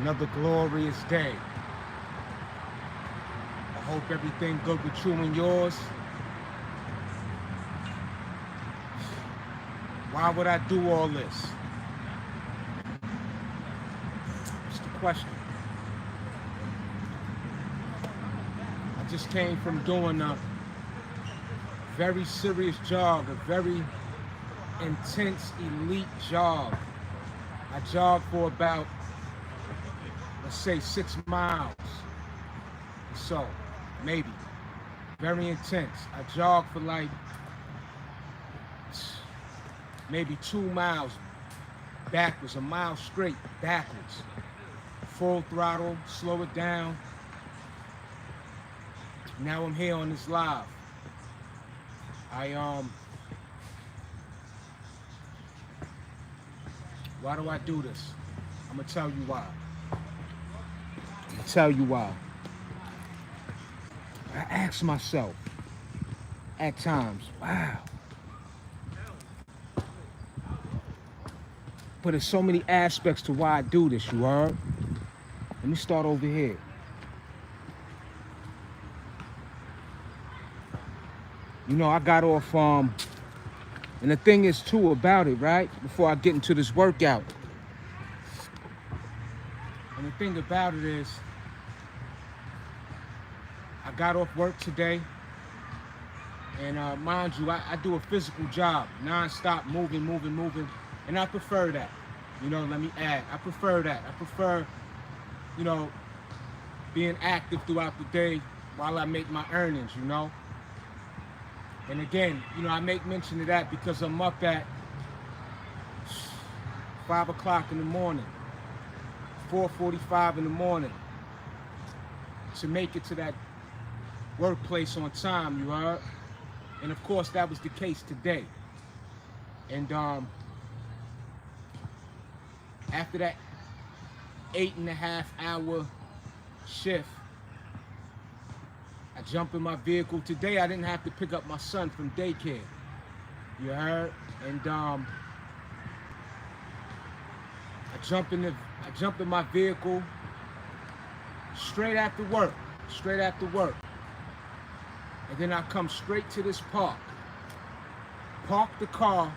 Another glorious day. I hope everything good with you and yours. Why would I do all this? That's the question. I just came from doing a very serious jog, a very intense, elite jog. I jogged for about, let's say, 6 miles or so, maybe. Very intense. I jogged for like maybe 2 miles backwards, a mile straight backwards. Full throttle, slow it down. Now I'm here on this live. Why do I do this? I'm gonna tell you why. I ask myself at times, wow. But there's so many aspects to why I do this, you heard? Let me start over here. You know, I got off, and the thing is too about it, right? Before I get into this workout. And the thing about it is, I got off work today. And mind you, I do a physical job, non-stop, moving. And I prefer that. You know, let me add, I prefer that. I prefer, you know, being active throughout the day while I make my earnings, you know? And again, you know, I make mention of that because I'm up at 5 o'clock in the morning, 4:45 in the morning to make it to that workplace on time, you heard? And of course, that was the case today. And after that 8.5-hour shift, I jump in my vehicle. Today I didn't have to pick up my son from daycare. You heard? And I jump in my vehicle straight after work. And then I come straight to this park. Park the car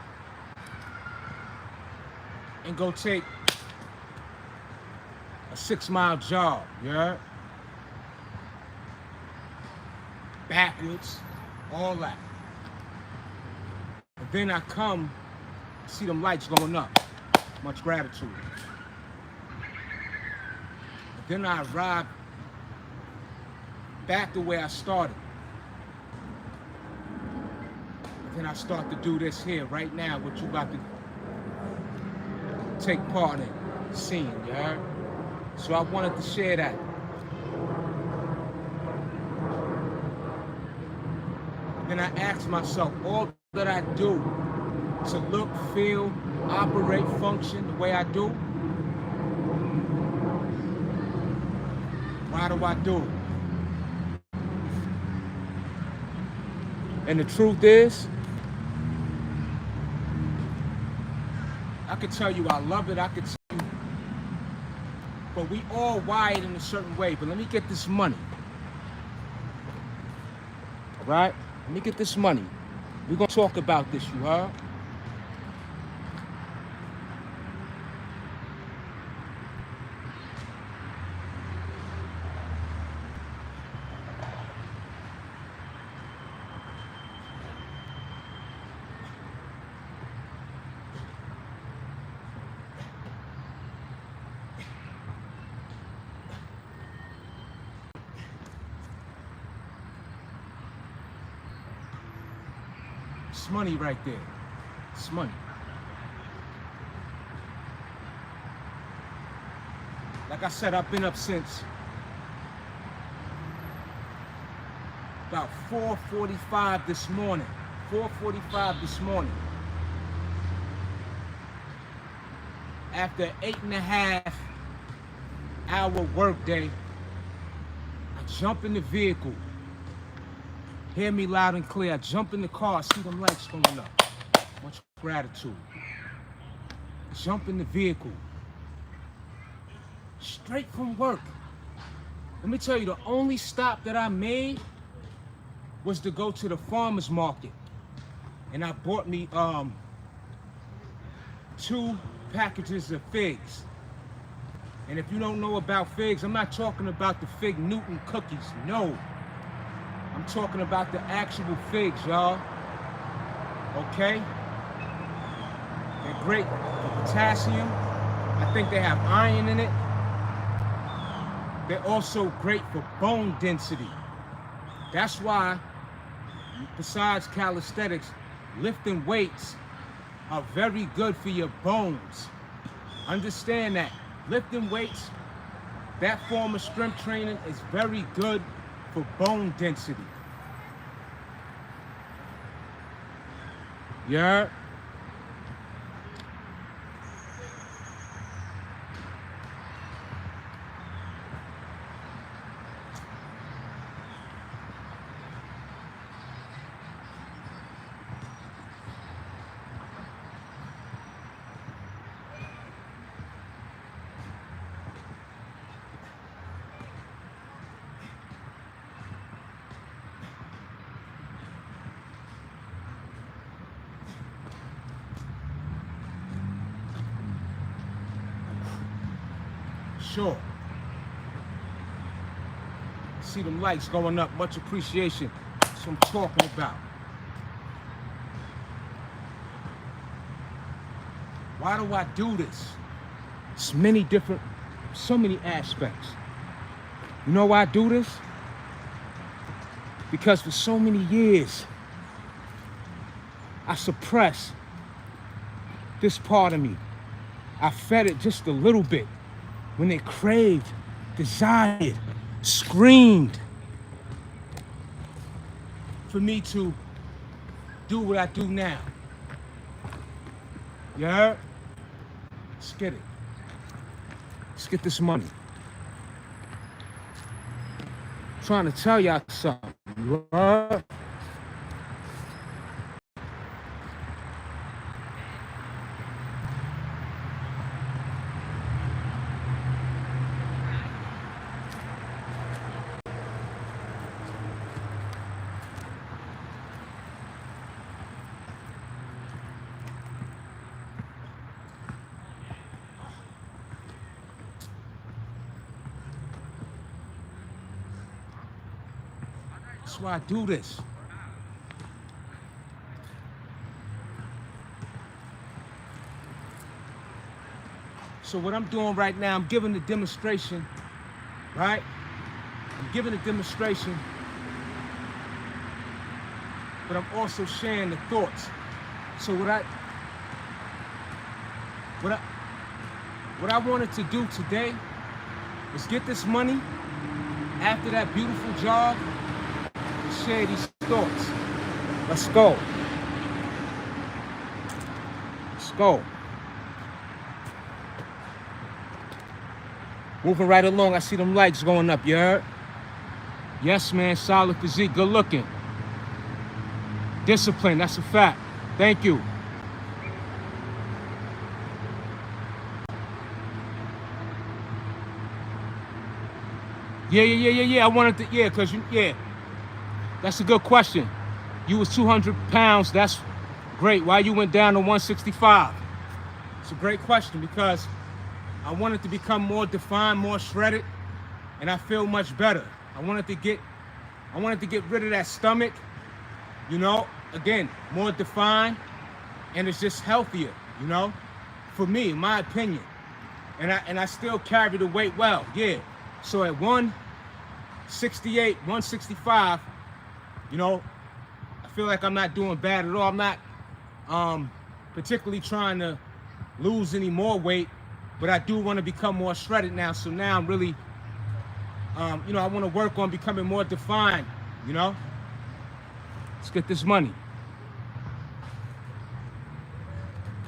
and go take a 6-mile jog, you heard? Backwards, all that. And then I come, see them lights going up. Much gratitude. And then I arrive back to where I started. And then I start to do this here right now, what you about to take part in, seeing, you heard? So I wanted to share that. Then I ask myself, all that I do to look, feel, operate, function the way I do, why do I do it? And the truth is, I could tell you I love it, I could tell you, but we all wired in a certain way. But let me get this money, all right? Let me get this money. We're gonna talk about this, you heard? It's money right there. It's money. Like I said, I've been up since about 4:45 this morning. 4:45 this morning. After 8.5-hour workday, I jump in the vehicle. Hear me loud and clear. I jump in the car, see them lights going up. Much gratitude. Jump in the vehicle. straight from work. Let me tell you, the only stop that I made was to go to the farmer's market. And I bought me 2 packages of figs. And if you don't know about figs, I'm not talking about the Fig Newton cookies, no. I'm talking about the actual figs, y'all. Okay? They're great for potassium. I think they have iron in it. They're also great for bone density. That's why, besides calisthenics, lifting weights are very good for your bones. Understand that. Lifting weights, that form of strength training is very good for bone density. Yeah. Sure. See them likes going up. Much appreciation. That's what I'm talking about. Why do I do this? It's so many aspects. You know why I do this? Because for so many years, I suppressed this part of me. I fed it just a little bit. When it craved, desired, screamed for me to do what I do now. You heard? Let's get it. Let's get this money. I'm trying to tell y'all something. You heard? That's why I do this. So what I'm doing right now, I'm giving a demonstration, right? I'm giving a demonstration, but I'm also sharing the thoughts. So what I wanted to do today is get this money after that beautiful jog and share these thoughts. Let's go. Let's go. Moving right along, I see them lights going up, you heard? Yes, man, solid physique, good looking. Discipline, that's a fact. Thank you. Yeah. I wanted to, that's a good question. You was 200 pounds, that's great. Why you went down to 165? It's a great question because I wanted to become more defined, more shredded, and I feel much better. I wanted to get rid of that stomach, you know, again, more defined, and it's just healthier, you know, for me, in my opinion. And I still carry the weight well, yeah. So at 168, 165, you know, I feel like I'm not doing bad at all. I'm not particularly trying to lose any more weight, but I do want to become more shredded now. So now I'm really, you know, I want to work on becoming more defined, you know? Let's get this money.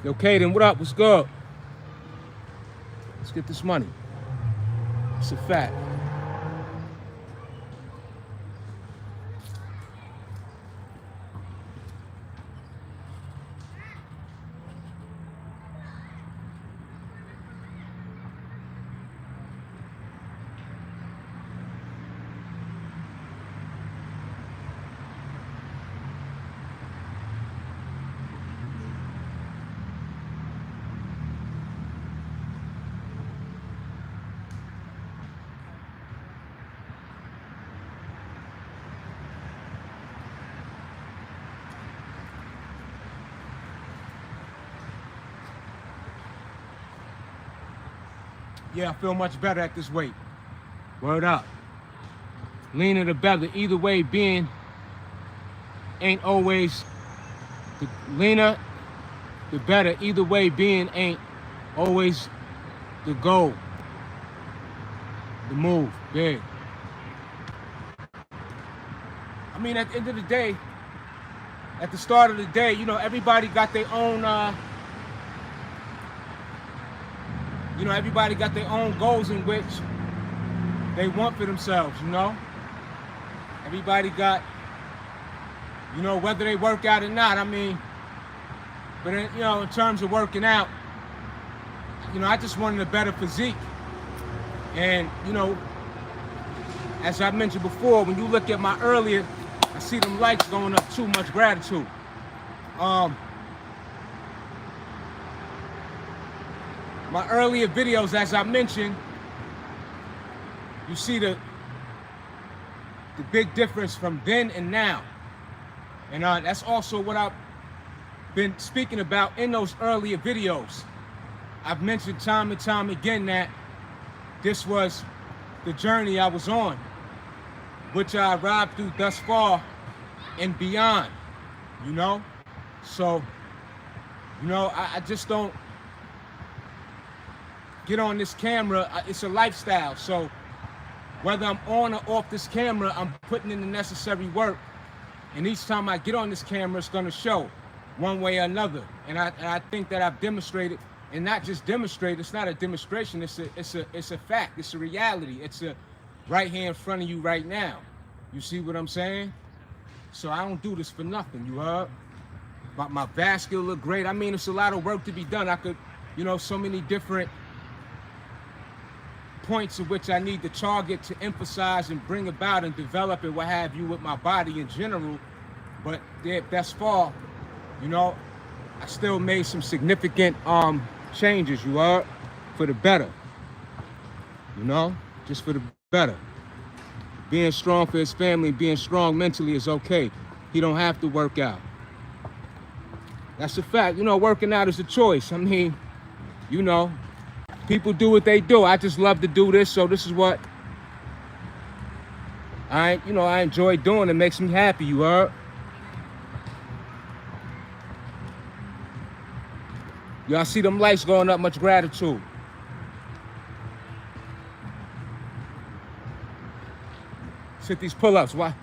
Okay, then what up? What's good? Let's get this money. It's a fact. Yeah, I feel much better at this weight. Word up. Leaner the better. Either way being ain't always the leaner the better. Either way being ain't always the goal. The move. Big. I mean, at the end of the day, at the start of the day, you know, everybody got their own everybody got their own goals in which they want for themselves, you know? Everybody got, you know, whether they work out or not, I mean, but in, you know, in terms of working out, you know, I just wanted a better physique. And, you know, as I mentioned before, when you look at my earlier, I see them likes going up too. Much gratitude. My earlier videos, as I mentioned, you see the big difference from then and now. And that's also what I've been speaking about in those earlier videos. I've mentioned time and time again that this was the journey I was on, which I arrived through thus far and beyond, you know? So, you know, I just don't get on this camera. It's a lifestyle. So whether I'm on or off this camera, I'm putting in the necessary work. And each time I get on this camera, it's gonna show one way or another. And I think that I've demonstrated, and not just demonstrated, it's not a demonstration, it's a fact, it's a reality. It's a right here in front of you right now. You see what I'm saying? So I don't do this for nothing, you heard? My vascular look great. I mean, it's a lot of work to be done. I could, you know, so many different points of which I need to target to emphasize and bring about and develop and what have you with my body in general. But thus far, you know, I still made some significant changes, you heard? For the better. You know? Just for the better. Being strong for his family, being strong mentally is okay. He don't have to work out. That's a fact. You know, working out is a choice. I mean, you know, people do what they do. I just love to do this, so this is what I enjoy doing. It makes me happy, you heard? Y'all see them lights going up, much gratitude. Hit these pull-ups. Why?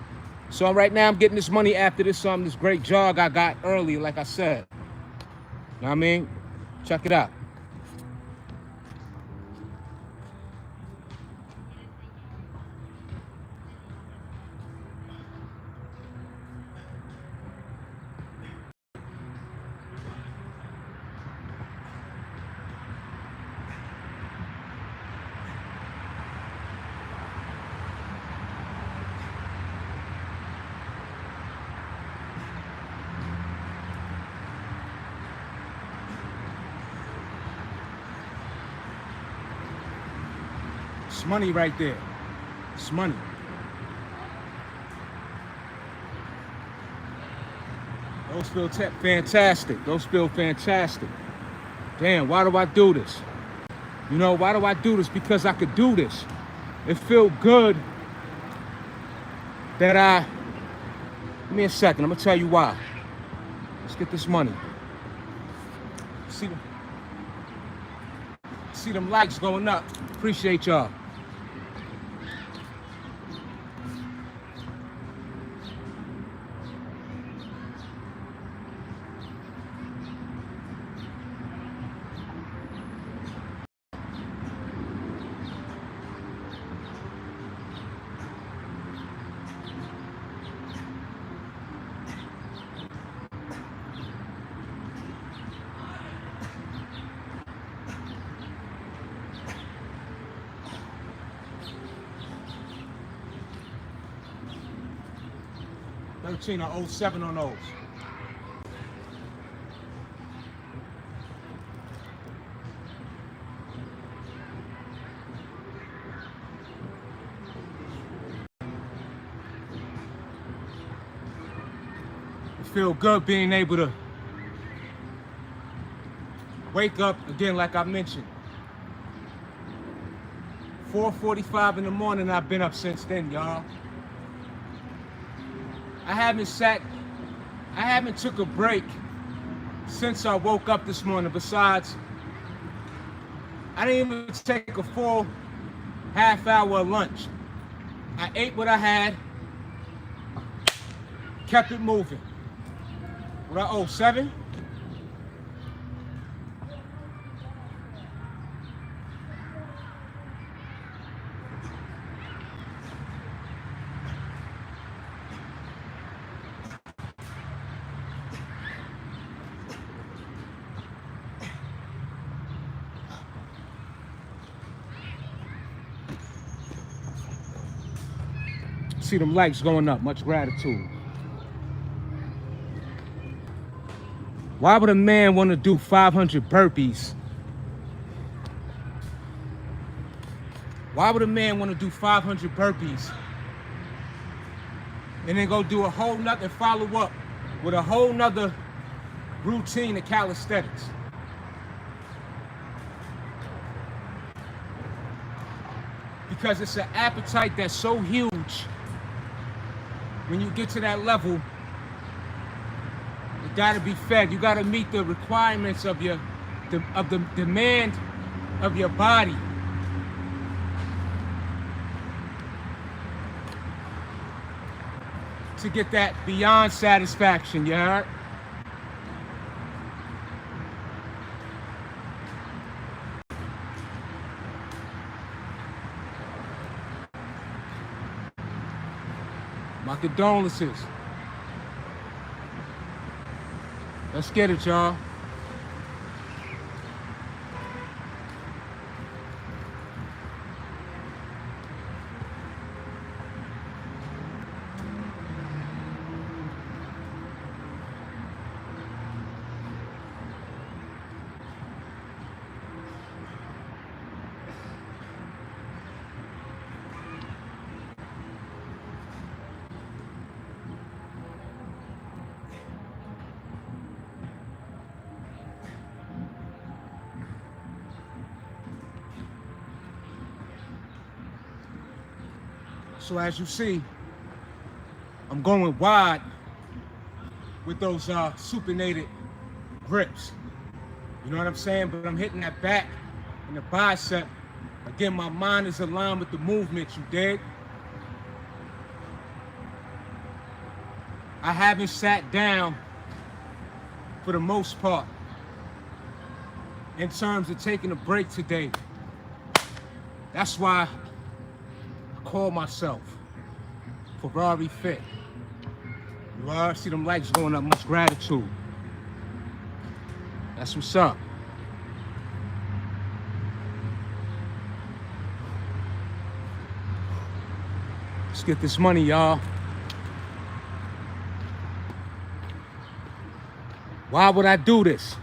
So right now I'm getting this money after this this great jog I got earlier, like I said. You know what I mean? Check it out. It's money right there. It's money. Those feel fantastic. Those feel fantastic. Damn, why do I do this? You know, why do I do this? Because I could do this. It felt good that give me a second, I'm gonna tell you why. Let's get this money. See them likes going up. Appreciate y'all. $13 or $07 on those. It feel good being able to wake up again, like I mentioned. 4:45 in the morning. I've been up since then, y'all. I haven't took a break since I woke up this morning. Besides, I didn't even take a full half-hour lunch. I ate what I had, kept it moving. What I owe, 7? See them likes going up. Much gratitude. Why would a man want to do 500 burpees? Why would a man want to do 500 burpees and then go do a whole nother follow-up with a whole nother routine of calisthenics? Because it's an appetite that's so huge. When you get to that level, you gotta be fed. You gotta meet the requirements of the demand of your body. To get that beyond satisfaction, you heard? My condolences. Let's get it, y'all. So as you see, I'm going wide with those supinated grips. You know what I'm saying? But I'm hitting that back and the bicep. Again, my mind is aligned with the movement, you dig? I haven't sat down for the most part in terms of taking a break today. That's why I call myself Ferrari Fit. You are, see them likes going up, much gratitude. That's what's up. Let's get this money, y'all. Why would I do this?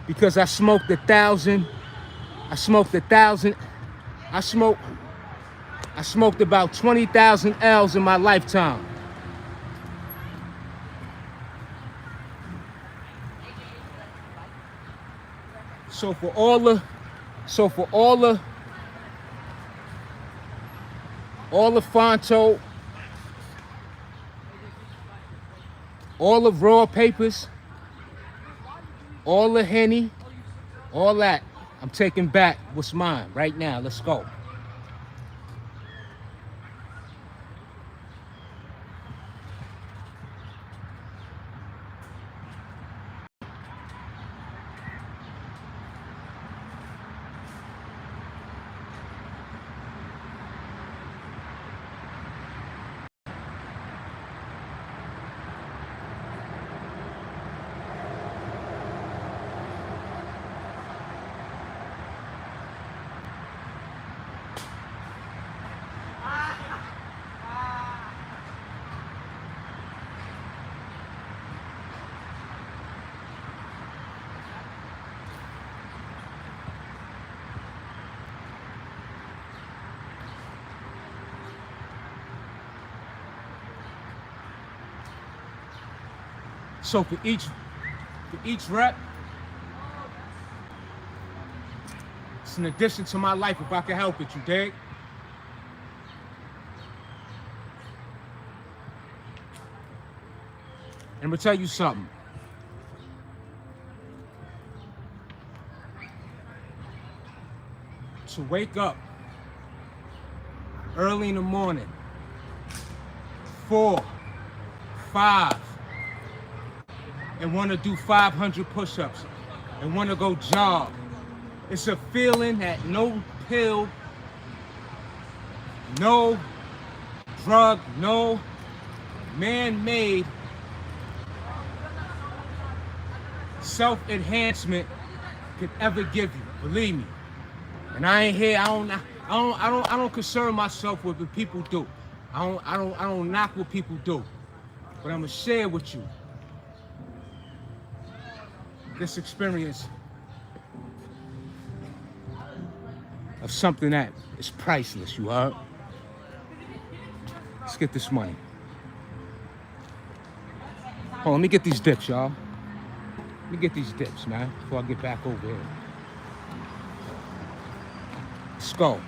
Because I smoked 1,000. I smoked about 20,000 L's in my lifetime. So for all the Fonto, all the raw papers, all the Henny, all that, I'm taking back what's mine right now. Let's go. So for each rep, It's an addition to my life if I can help it, you dig? And I'm gonna tell you something. To wake up early in the morning, 4, 5, and want to do 500 push-ups and want to go jog. It's a feeling that no pill, no drug, no man-made self-enhancement could ever give you. Believe me. And I ain't here. I don't concern myself with what people do. I don't knock what people do. But I'm gonna share with you this experience of something that is priceless, you heard? Let's get this money. Hold on, let me get these dips, y'all. Let me get these dips, man, before I get back over here. Let's go.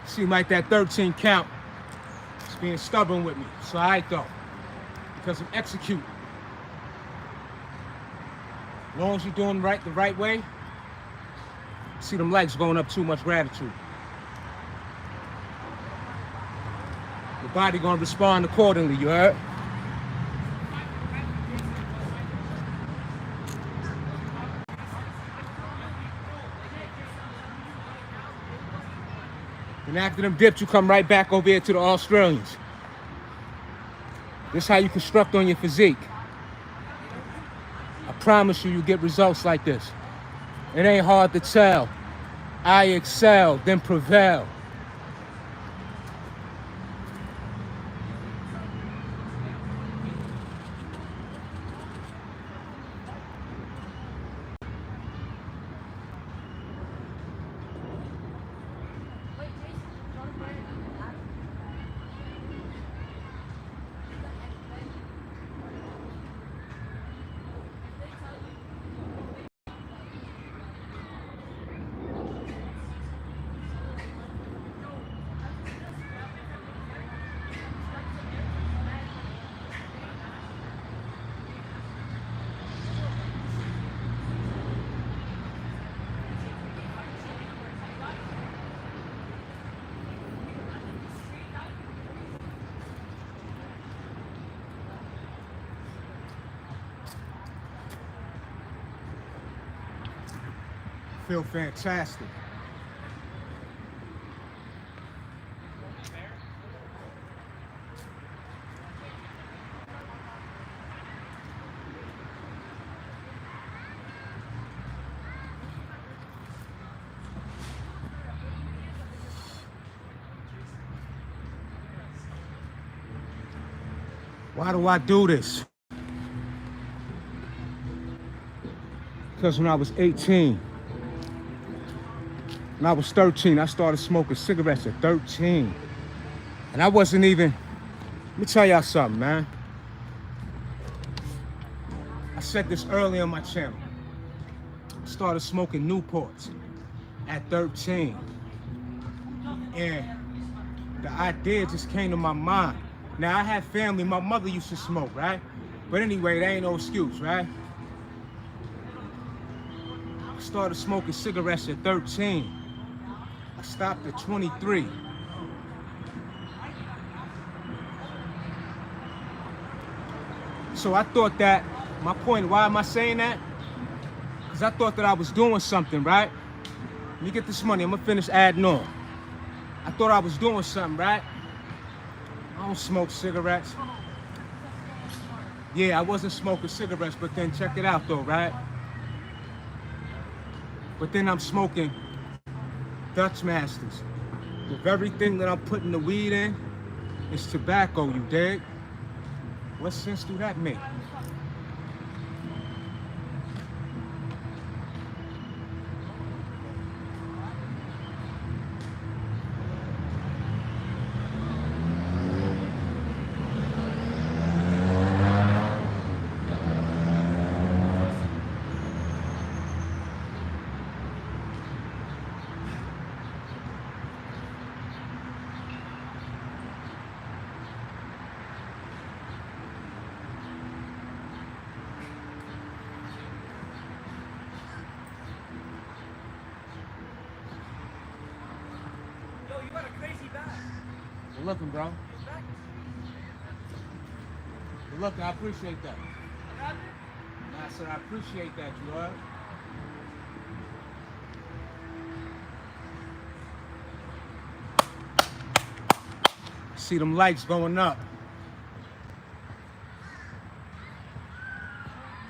Seem like that 13 count is being stubborn with me. So I though, because I'm executing. As long as you're doing the right way, see them legs going up too much gratitude. Your body gonna respond accordingly, you heard? And after them dips, you come right back over here to the Australians. This is how you construct on your physique. I promise you, you get results like this. It ain't hard to tell. I excel, then prevail. Feel fantastic. Why do I do this? Because when I was 18, when I was 13, I started smoking cigarettes at 13. And I wasn't even, let me tell y'all something, man. I said this early on my channel. I started smoking Newports at 13. And the idea just came to my mind. Now, I had family. My mother used to smoke, right? But anyway, that ain't no excuse, right? I started smoking cigarettes at 13. I stopped at 23. So I thought that, my point, why am I saying that? Because I thought that I was doing something, right? Let me get this money, I'm gonna finish adding on. I thought I was doing something, right? I don't smoke cigarettes. Yeah, I wasn't smoking cigarettes, but then check it out though, right? But then I'm smoking Dutch Masters. The very thing that I'm putting the weed in is tobacco, you dig? What sense do that make? Good looking, bro. Good looking, I appreciate that. Nah, sir, I appreciate that, you heard? See them lights going up.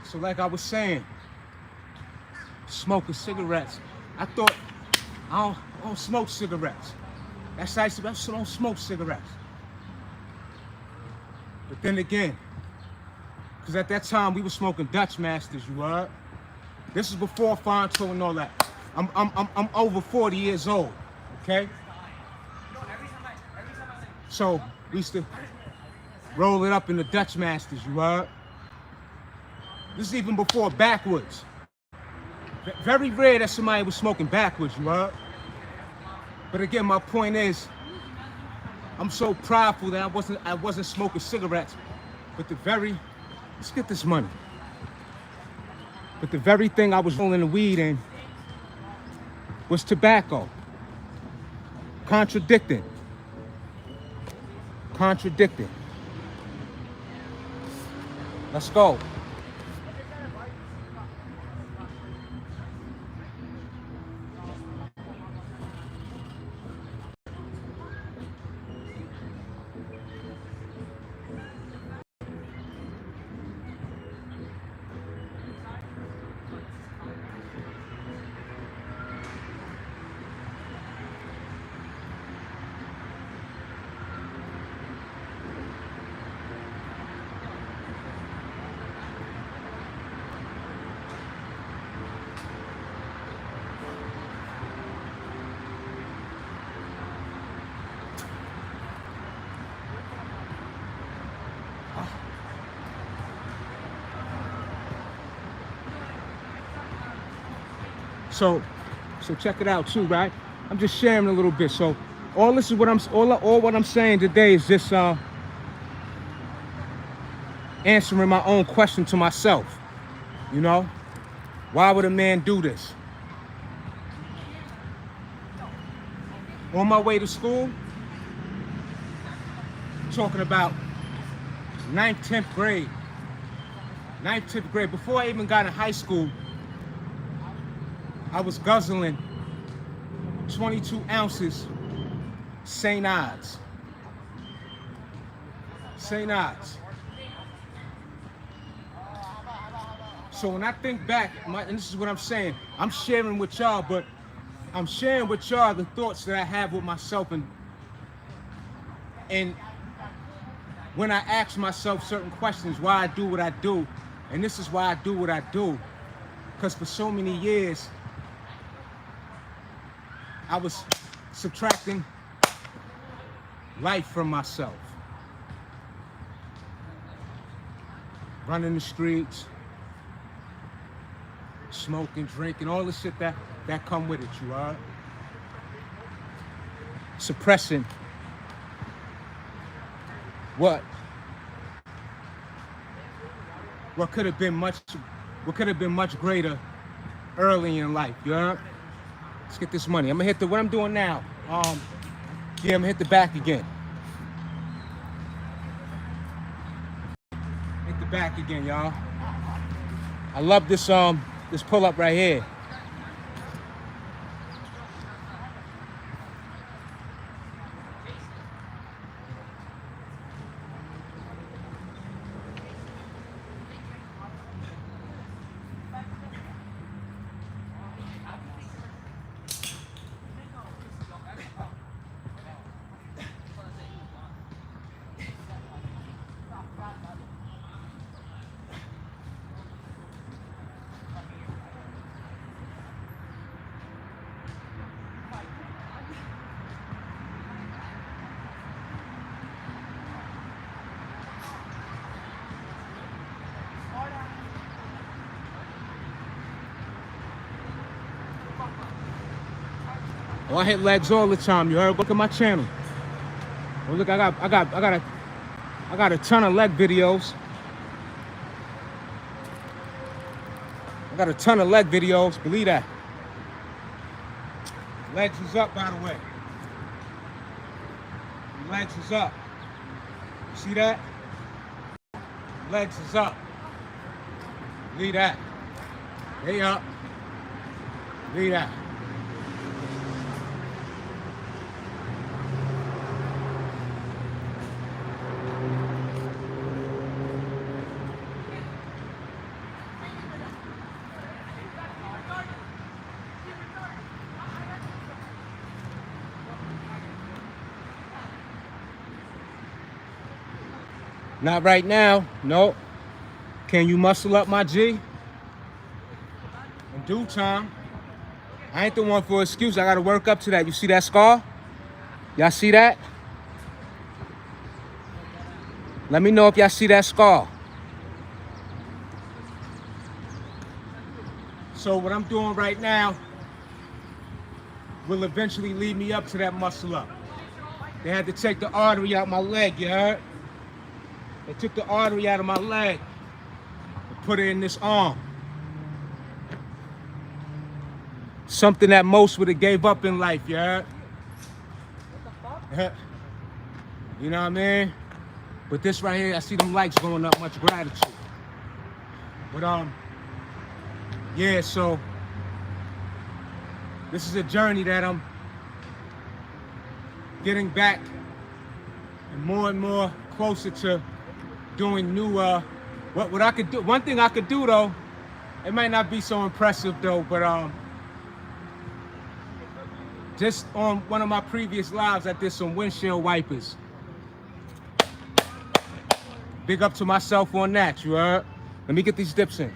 So like I was saying, smoking cigarettes. I thought, I don't smoke cigarettes. That's nice, I don't smoke cigarettes. But then again, because at that time we were smoking Dutch Masters, you heard? This is before Fonto and all that. I'm over 40 years old, okay? So we used to roll it up in the Dutch Masters, you heard? This is even before backwards. Very rare that somebody was smoking backwards, you heard? But again, my point is, I'm so prideful that I wasn't smoking cigarettes. But let's get this money. But the very thing I was rolling the weed in was tobacco. Contradicting. Let's go. So check it out too, right? I'm just sharing a little bit. So all what I'm saying today is just answering my own question to myself. You know, why would a man do this? On my way to school, talking about 9th, 10th grade. 9th, 10th grade. Before I even got in high school, I was guzzling 22 ounces St. Ides. St. Ides. So when I think back, and this is what I'm saying, I'm sharing with y'all, but I'm sharing with y'all the thoughts that I have with myself, and when I ask myself certain questions, why I do what I do, and this is why I do what I do, because for so many years, I was subtracting life from myself. Running the streets, smoking, drinking, all the shit that come with it, you are. Suppressing what could have been much greater early in life, you heard? Let's get this money. I'm gonna hit what I'm doing now. Yeah, I'm gonna hit the back again. Hit the back again, y'all. I love this pull up right here. Oh, I hit legs all the time. You heard? Look at my channel. Oh, look, I got a ton of leg videos. I got a ton of leg videos. Believe that. Legs is up, by the way. Legs is up. See that? Legs is up. Believe that. They up. Believe that. Not right now, no. Can you muscle up, my G? In due time. I ain't the one for excuse. I gotta work up to that. You see that scar? Y'all see that? Let me know if y'all see that scar. So what I'm doing right now will eventually lead me up to that muscle up. They had to take the artery out my leg, you heard? They took the artery out of my leg and put it in this arm. Something that most would have gave up in life, you heard? You know what I mean? But this right here, I see them likes going up, much gratitude. But yeah, so this is a journey that I'm getting back and more closer to doing new, what I could do. One thing I could do though, it might not be so impressive though, but just on one of my previous lives, I did some windshield wipers. Big up to myself on that, you heard? Let me get these dips in.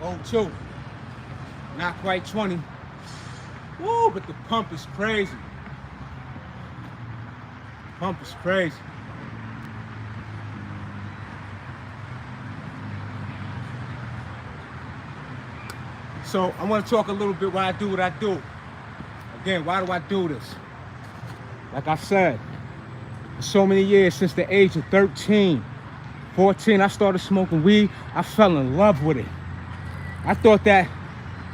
Oh, 02. Not quite 20. Woo, but the pump is crazy. Pump is crazy. So I want to talk a little bit why I do what I do. Again, why do I do this? Like I said, for so many years, since the age of 13, 14, I started smoking weed. I fell in love with it. I thought that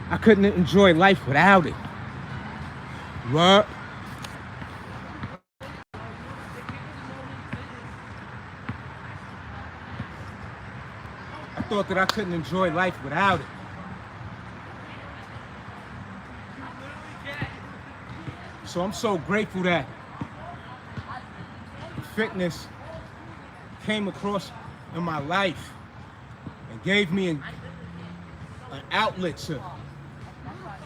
I couldn't enjoy life without it. What? I thought that I couldn't enjoy life without it. So I'm so grateful that fitness came across in my life and gave me an outlet to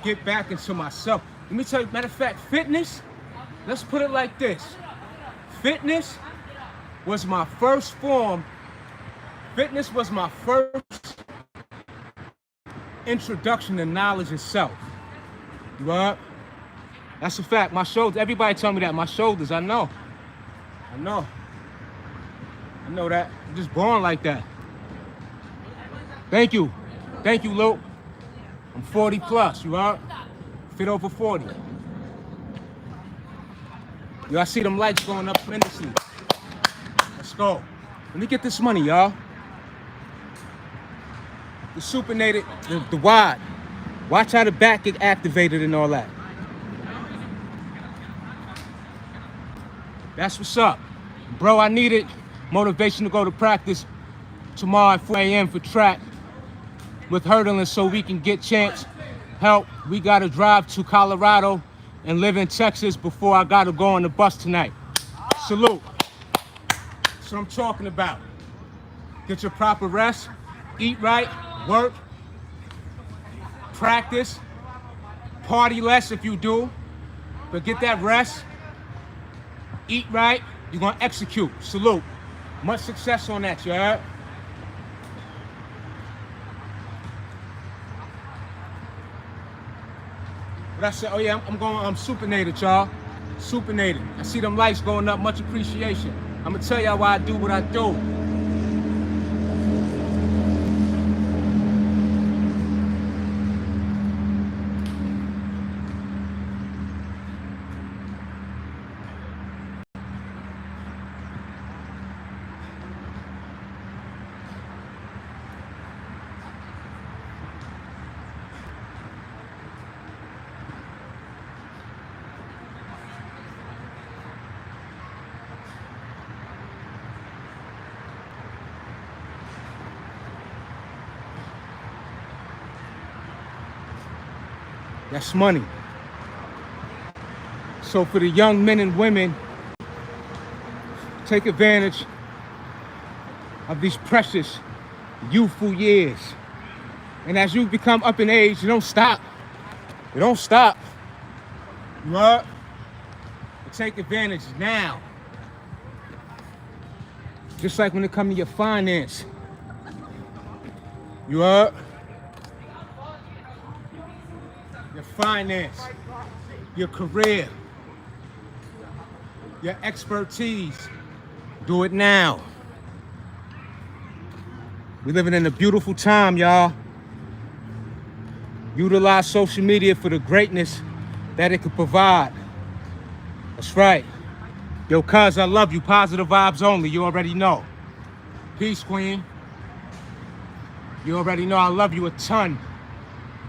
get back into myself. Let me tell you, matter of fact, fitness, let's put it like this. Fitness was my first form. Fitness was my first introduction to knowledge itself. What? That's a fact. My shoulders, everybody tell me that. My shoulders, I know that. I'm just born like that. Thank you, Luke. I'm 40 plus, you heard? Fit over 40. Y'all see them lights going up tremendously. Let's go. Let me get this money, y'all. The supinated, the wide. Watch how the back get activated and all that. That's what's up. Bro, I needed motivation to go to practice tomorrow at 4 a.m. for track with hurdling so we can get chance help. We got to drive to Colorado and live in Texas before I got to go on the bus tonight. Salute. That's what I'm talking about. Get your proper rest, eat right, work, practice. Party less if you do. But get that rest. Eat right. You're going to execute. Salute. Much success on that, you heard? But I said, oh yeah, I'm going supinated, y'all. Supinated. I see them lights going up. Much appreciation. I'm going to tell y'all why I do what I do. That's money. So for the young men and women, take advantage of these precious, youthful years. And as you become up in age, you don't stop. You don't stop. What? Take advantage now. Just like when it comes to your finance. You up? Your finance, your career, your expertise. Do it now. We're living in a beautiful time, y'all. Utilize social media for the greatness that it could provide. That's right. Yo, cuz, I love you. Positive vibes only. You already know. Peace, queen. You already know I love you a ton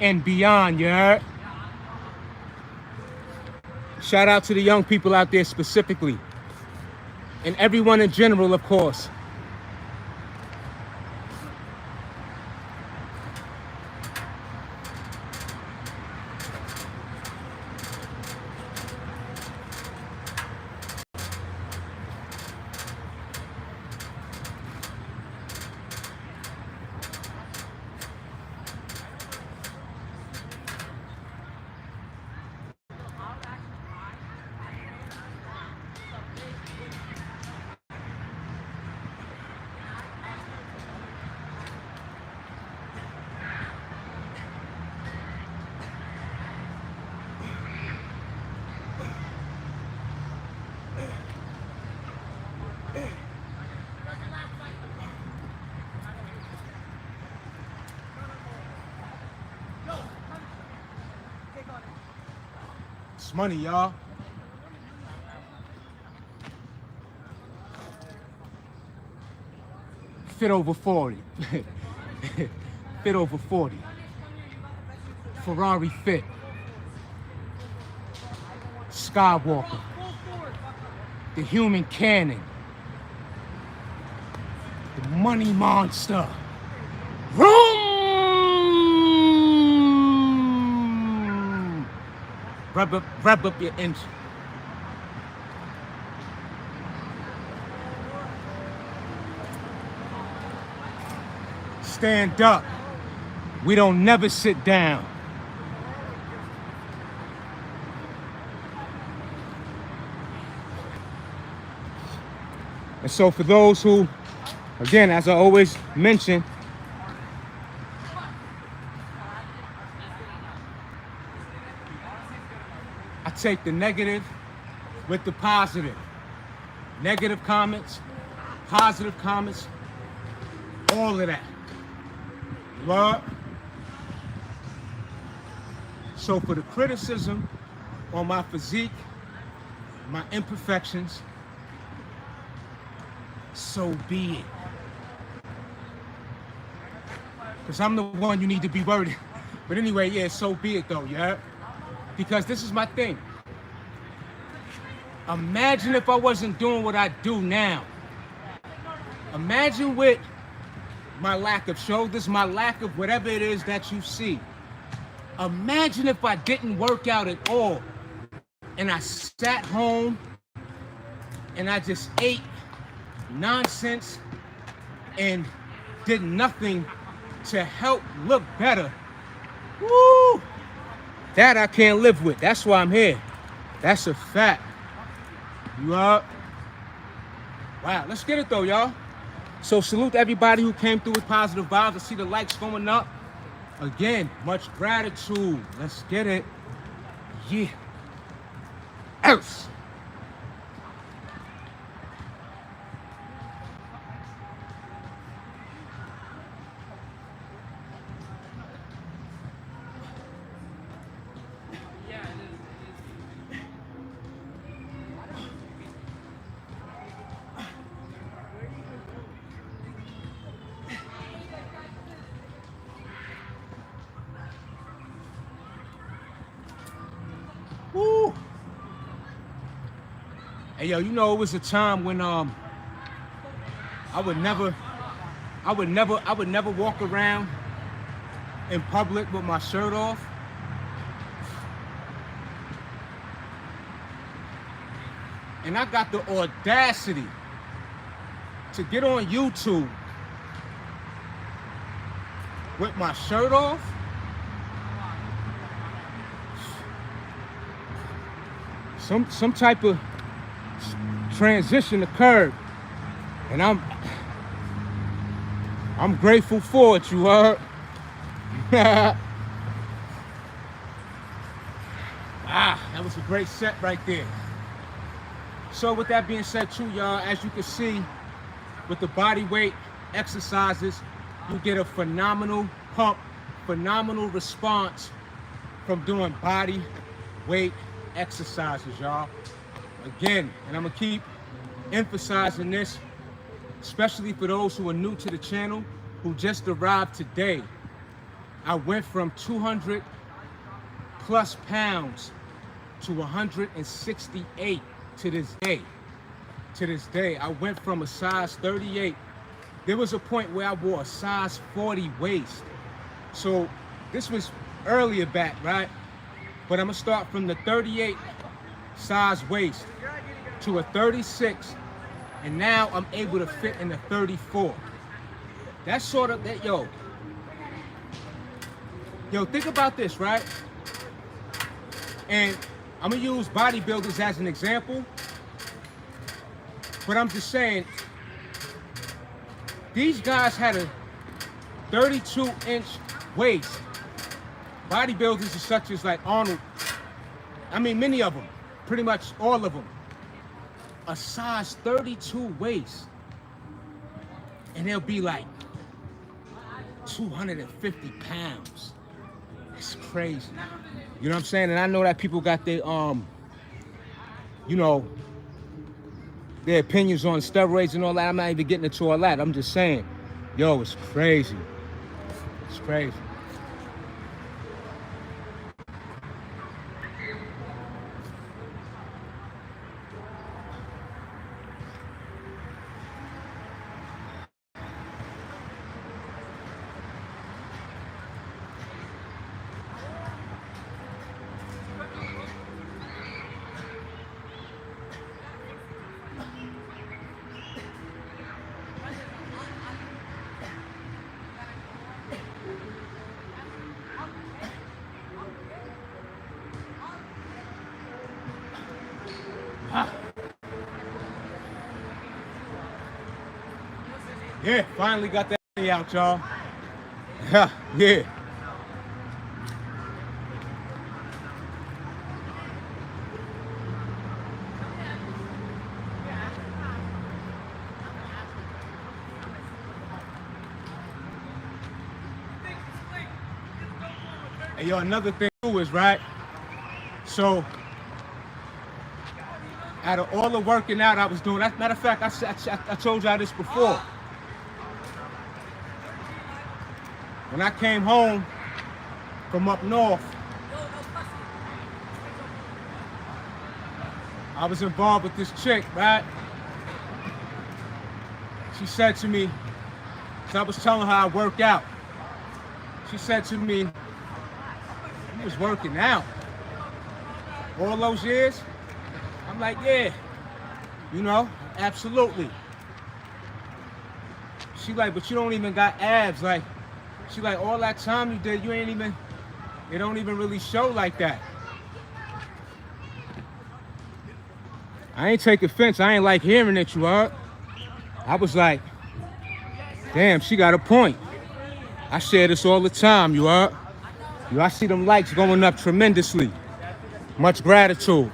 and beyond, you heard? Shout out to the young people out there specifically. And everyone in general, of course. It's money, y'all. Fit over 40. Fit over 40. Ferrari fit. Skywalker. The human cannon. The money monster. Vroom! Rev up your engine. Stand up. We don't never sit down. And so for those who, again, as I always mention, I take the negative with the positive. Negative comments, positive comments, all of that. What? So for the criticism on my physique, my imperfections, so be it. Because I'm the one you need to be worried. But anyway, yeah, so be it though, yeah? Because this is my thing. Imagine if I wasn't doing what I do now. Imagine with my lack of shoulders, my lack of whatever it is that you see. Imagine if I didn't work out at all and I sat home and I just ate nonsense and did nothing to help look better Woo! That I can't live with. That's why I'm here. That's a fact. You up? Wow, let's get it though, y'all. So salute to everybody who came through with positive vibes. I see the likes going up. Again, much gratitude. Let's get it. Yeah. Else. Woo. Hey yo, you know it was a time when I would never walk around in public with my shirt off. And I got the audacity to get on YouTube with my shirt off. Some type of transition occurred, and I'm grateful for it. You heard? That was a great set right there. So with that being said too, y'all, as you can see with the body weight exercises, you get a phenomenal pump, phenomenal response from doing body weight exercises, y'all. Again, and I'm gonna keep emphasizing this, especially for those who are new to the channel, who just arrived today. I went from 200 plus pounds to 168 to this day. To this day, I went from a size 38. There was a point where I wore a size 40 waist. So this was earlier back, right? But I'm gonna start from the 38 size waist to a 36, and now I'm able to fit in the 34. That's sort of that, yo, think about this, right? And I'm gonna use bodybuilders as an example, but I'm just saying, these guys had a 32-inch waist. Bodybuilders such as like Arnold, I mean many of them, pretty much all of them, a size 32 waist, and they'll be like 250 pounds. It's crazy. You know what I'm saying? And I know that people got their you know, their opinions on steroids and all that. I'm not even getting into all that. I'm just saying, yo, it's crazy. It's crazy. Yeah, finally got that out, y'all. Yeah. And yo, another thing too is, right? So, out of all the working out I was doing, as a matter of fact, I told y'all this before. When I came home from up north, I was involved with this chick, right? She said to me, so I was telling her I work out. She said to me, you was working out all those years? I'm like, yeah, you know, absolutely. She like, but you don't even got abs. Like, she like, all that time you did, you ain't even It don't even really show like that. I ain't take offense. I ain't like hearing it, you heard? I was like, damn, she got a point. I share this all the time, you heard? I see them likes going up tremendously. Much gratitude.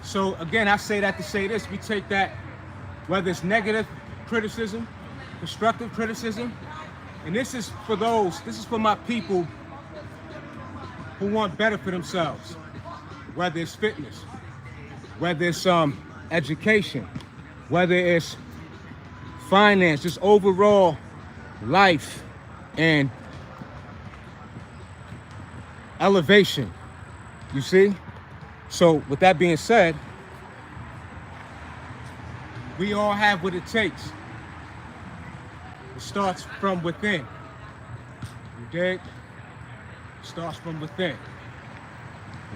So again, I say that to say this. We take that, whether it's negative criticism, constructive criticism, and this is for my people who want better for themselves, whether it's fitness, whether it's education, whether it's finance, just overall life and elevation, you see? So with that being said, we all have what it takes. It starts from within. You dig? It starts from within.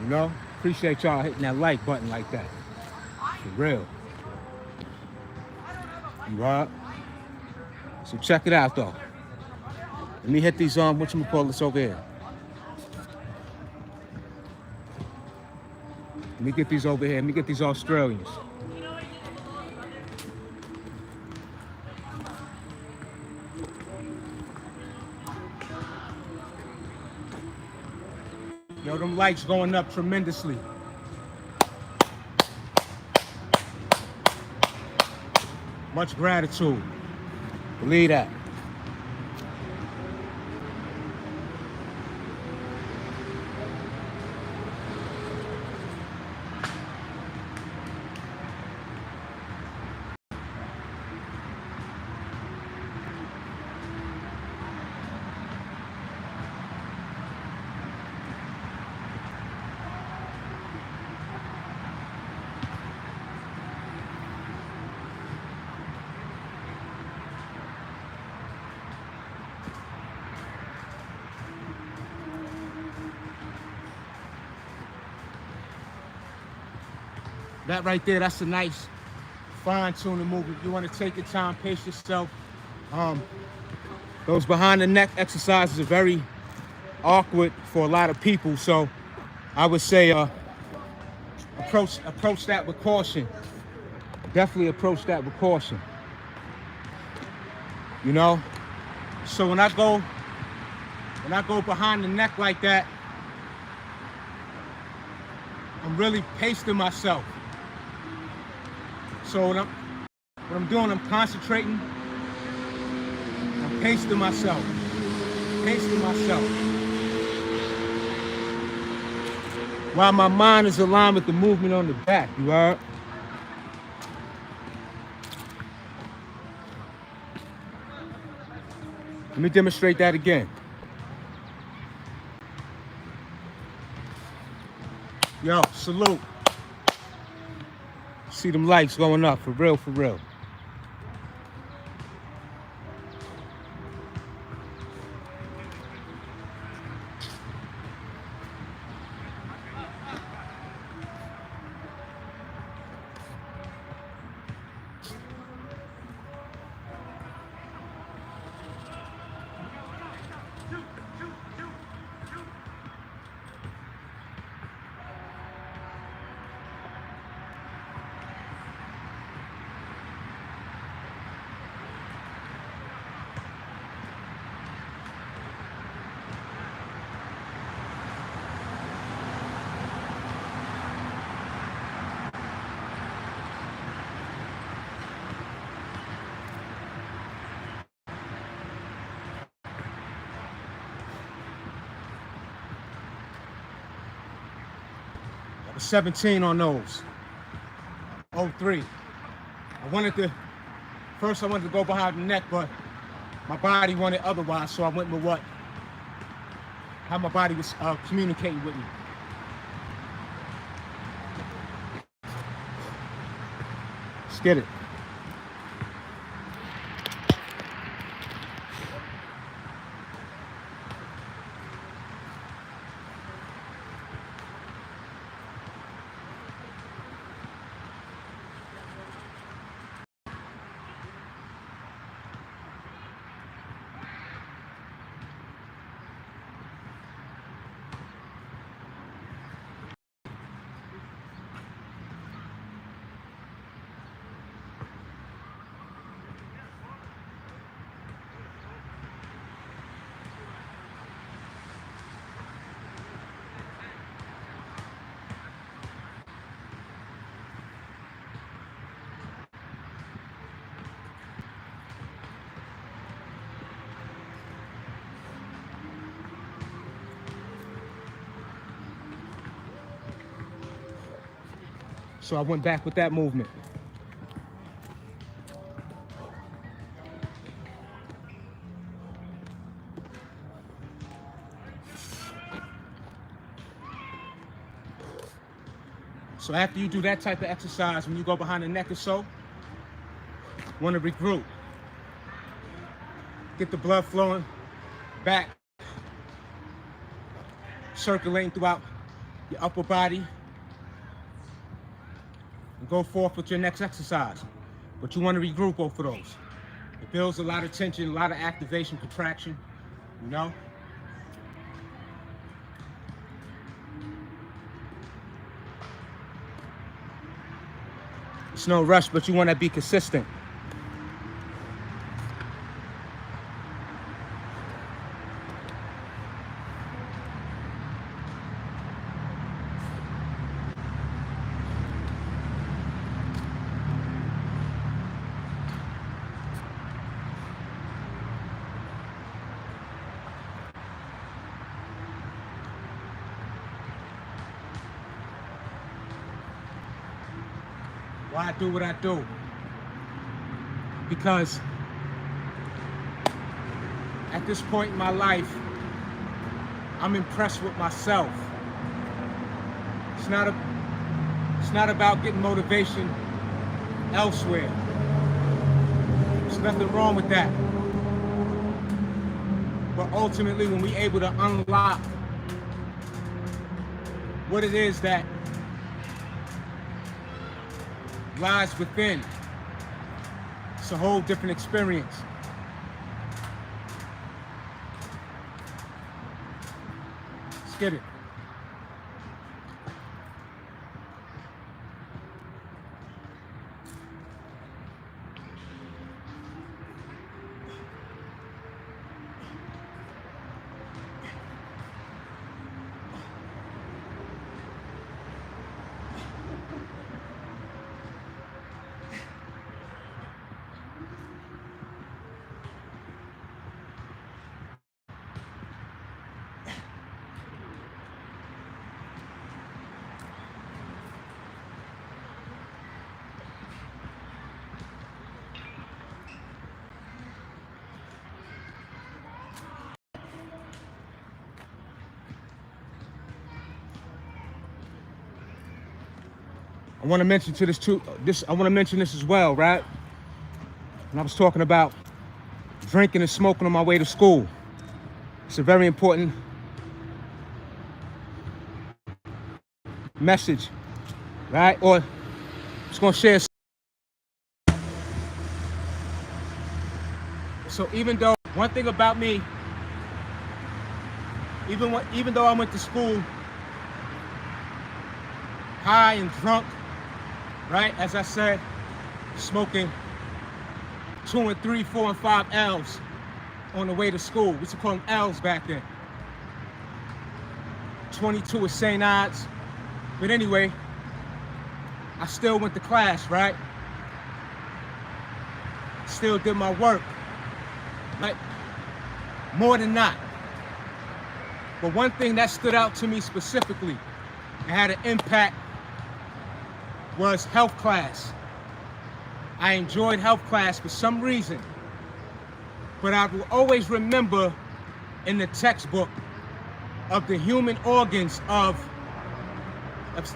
You know? Appreciate y'all hitting that like button like that. For real. You are? So check it out though. Let me hit these whatchamacallits over here. Let me get these over here. Let me get these Australians. Yo, them likes going up tremendously. Much gratitude. Believe that. That right there, that's a nice fine-tuning movement. You want to take your time, pace yourself. Those behind the neck exercises are very awkward for a lot of people, so I would say approach that with caution. Definitely approach that with caution. You know? So when I go behind the neck like that, I'm really pacing myself. So what I'm doing, I'm concentrating. I'm pacing myself. While my mind is aligned with the movement on the back, you heard? Let me demonstrate that again. Yo, salute. See them likes going up, for real, for real. I was 17 on those. 03. I wanted to go behind the neck, but my body wanted otherwise, so I went with how my body was communicating with me. Let's get it. So I went back with that movement. So after you do that type of exercise, when you go behind the neck or so, want to regroup. Get the blood flowing back, circulating throughout your upper body, and go forth with your next exercise. But you want to regroup both of those. It builds a lot of tension, a lot of activation, contraction, you know? It's no rush, but you want to be consistent. Why I do what I do? Because at this point in my life, I'm impressed with myself. It's not about getting motivation elsewhere. There's nothing wrong with that. But ultimately, when we're able to unlock what it is that lies within, it's a whole different experience. Let's get it. I want to mention this as well, right? When I was talking about drinking and smoking on my way to school, it's a very important message, right? Or I'm just gonna share. So even though one thing about me, even though I went to school high and drunk, right? As I said, smoking 2 and 3, 4 and 5 L's on the way to school. We used to call them L's back then. 22 is St. Odds. But anyway, I still went to class, right? Still did my work, right? More than not. But one thing that stood out to me specifically and had an impact was health class. I enjoyed health class for some reason, but I will always remember in the textbook of the human organs of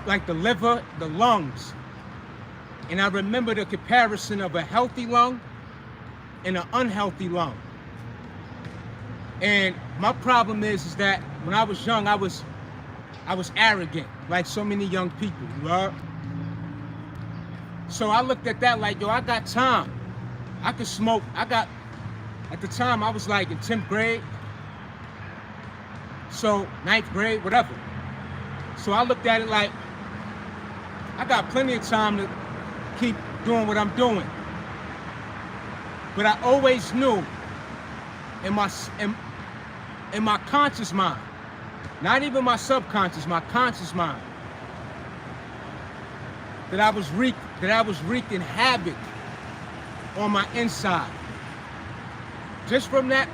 like the liver, the lungs. And I remember the comparison of a healthy lung and an unhealthy lung. And my problem is that when I was young, I was arrogant, like so many young people, right? So I looked at that like, yo, I got time. I could smoke. At the time, I was like in 10th grade. So 9th grade, whatever. So I looked at it like, I got plenty of time to keep doing what I'm doing. But I always knew in my conscious mind, not even my subconscious, my conscious mind, that I was wreaking havoc on my inside. Just from that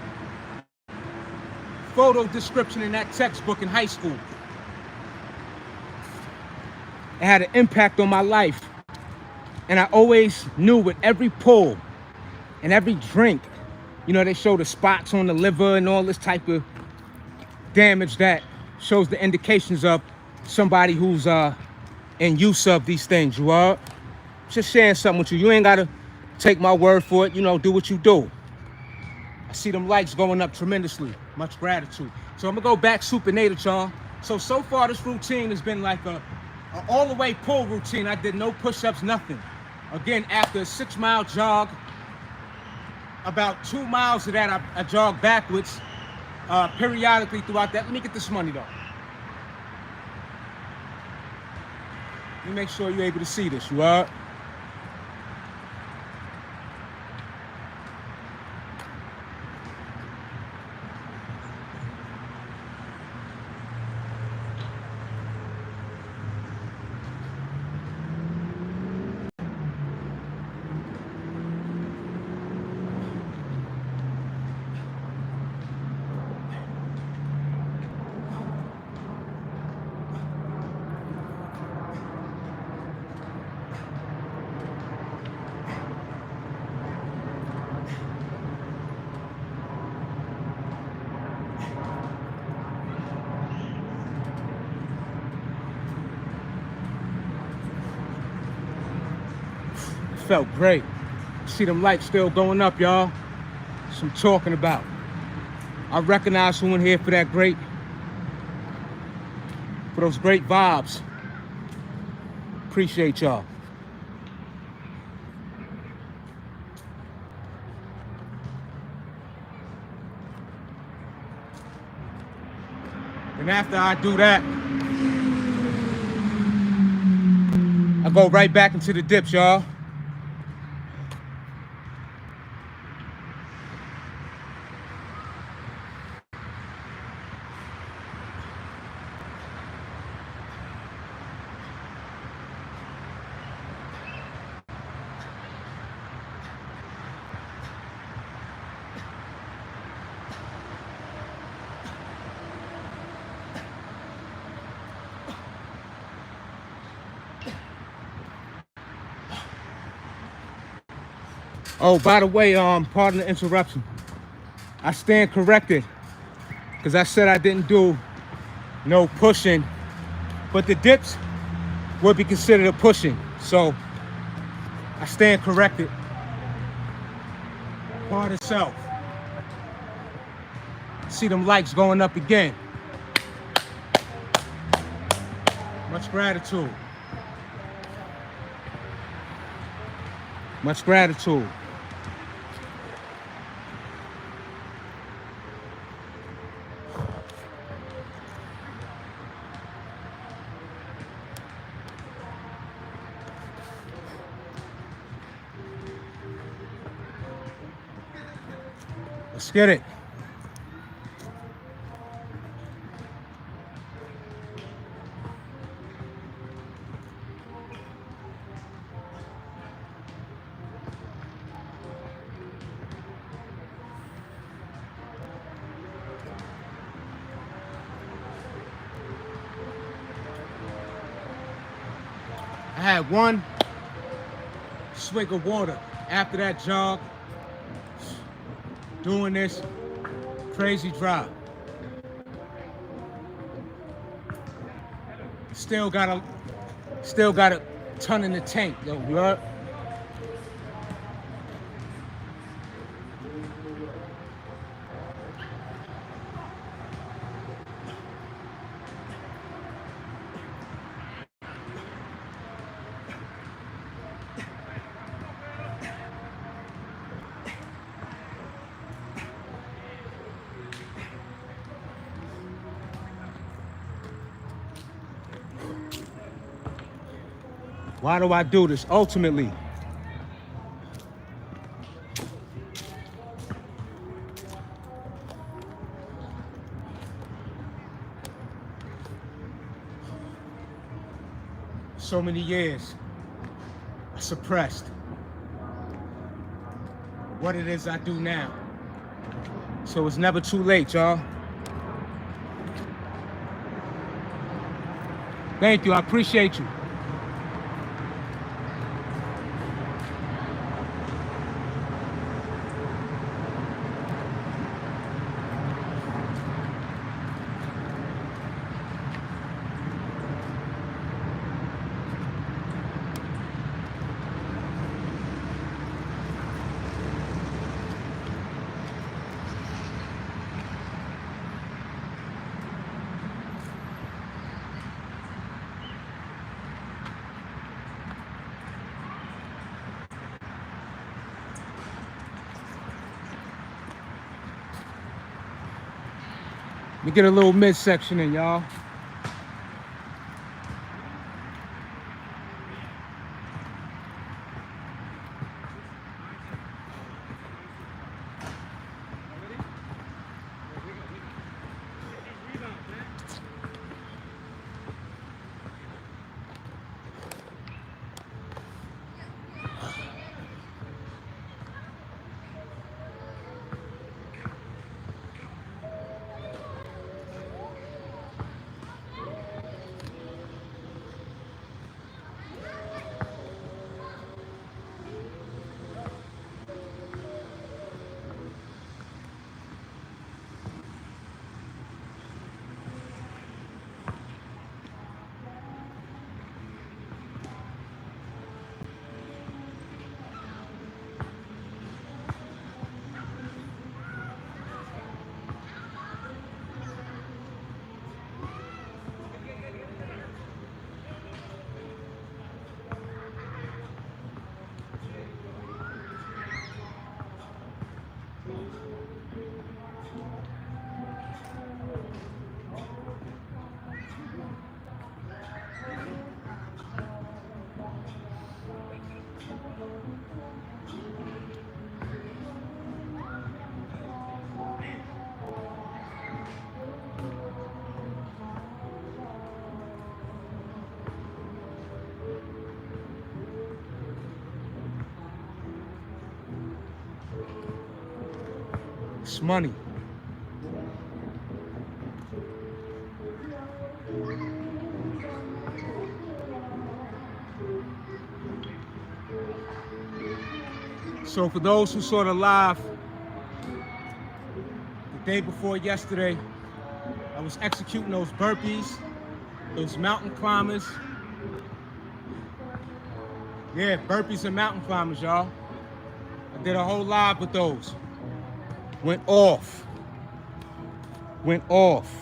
photo description in that textbook in high school. it had an impact on my life. And I always knew with every pull and every drink, you know, they show the spots on the liver and all this type of damage that shows the indications of somebody who's in use of these things. You are just sharing something with you. You ain't gotta take my word for it. You know, do what you do. I see them likes going up tremendously. Much gratitude. So I'm gonna go back supinated, y'all. So far this routine has been like a all the way pull routine. I did no push-ups, nothing. Again, after a 6-mile jog, about 2 miles of that I jog backwards periodically throughout that. Let me get this money though. Let me make sure you're able to see this. You are. Felt great. See them lights still going up, y'all. That's what I'm talking about. I recognize who in here for that great, for those great vibes. Appreciate y'all. And after I do that, I go right back into the dips, y'all. Oh, by the way, pardon the interruption. I stand corrected because I said I didn't do no pushing, but the dips would be considered a pushing. So I stand corrected. Part of self. See them likes going up again. Much gratitude. Much gratitude. Let's get it. I had one swig of water after that jog. Doing this crazy drive. Still got a ton in the tank, yo, blood. Why do I do this? Ultimately, so many years I suppressed what it is I do now. So it's never too late, y'all. Thank you, I appreciate you. me get a little midsection in, y'all. It's money. So for those who saw the live the day before yesterday, I was executing those burpees, those mountain climbers. Yeah, burpees and mountain climbers, y'all. I did a whole live with those. Went off. Went off.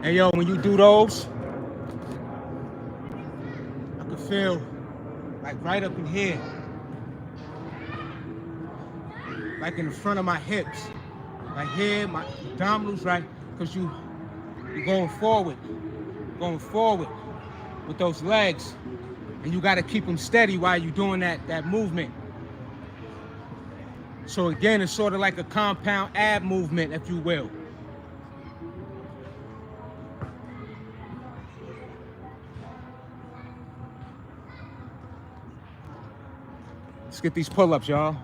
Hey yo, when you do those, I can feel like right up in here, like in the front of my hips, right here, my abdominals, right? Because you're going forward with those legs, and you got to keep them steady while you're doing that movement. So again, it's sort of like a compound ab movement, if you will. Let's get these pull-ups, y'all.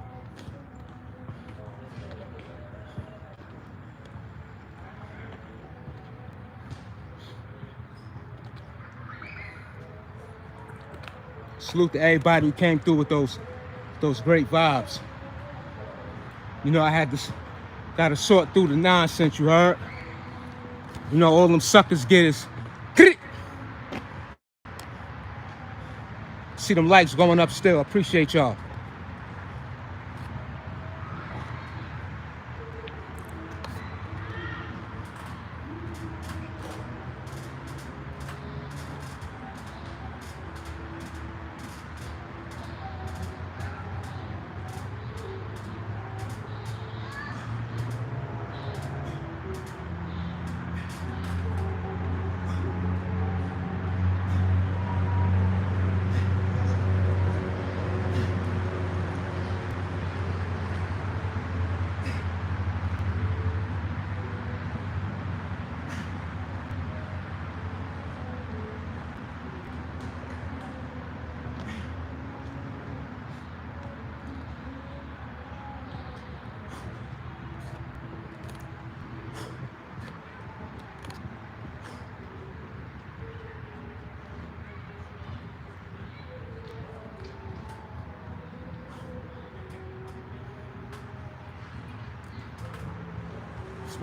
Salute to everybody who came through with those great vibes. You know, I had to gotta sort through the nonsense, you heard? You know, all them suckers get is see them likes going up still. I appreciate y'all.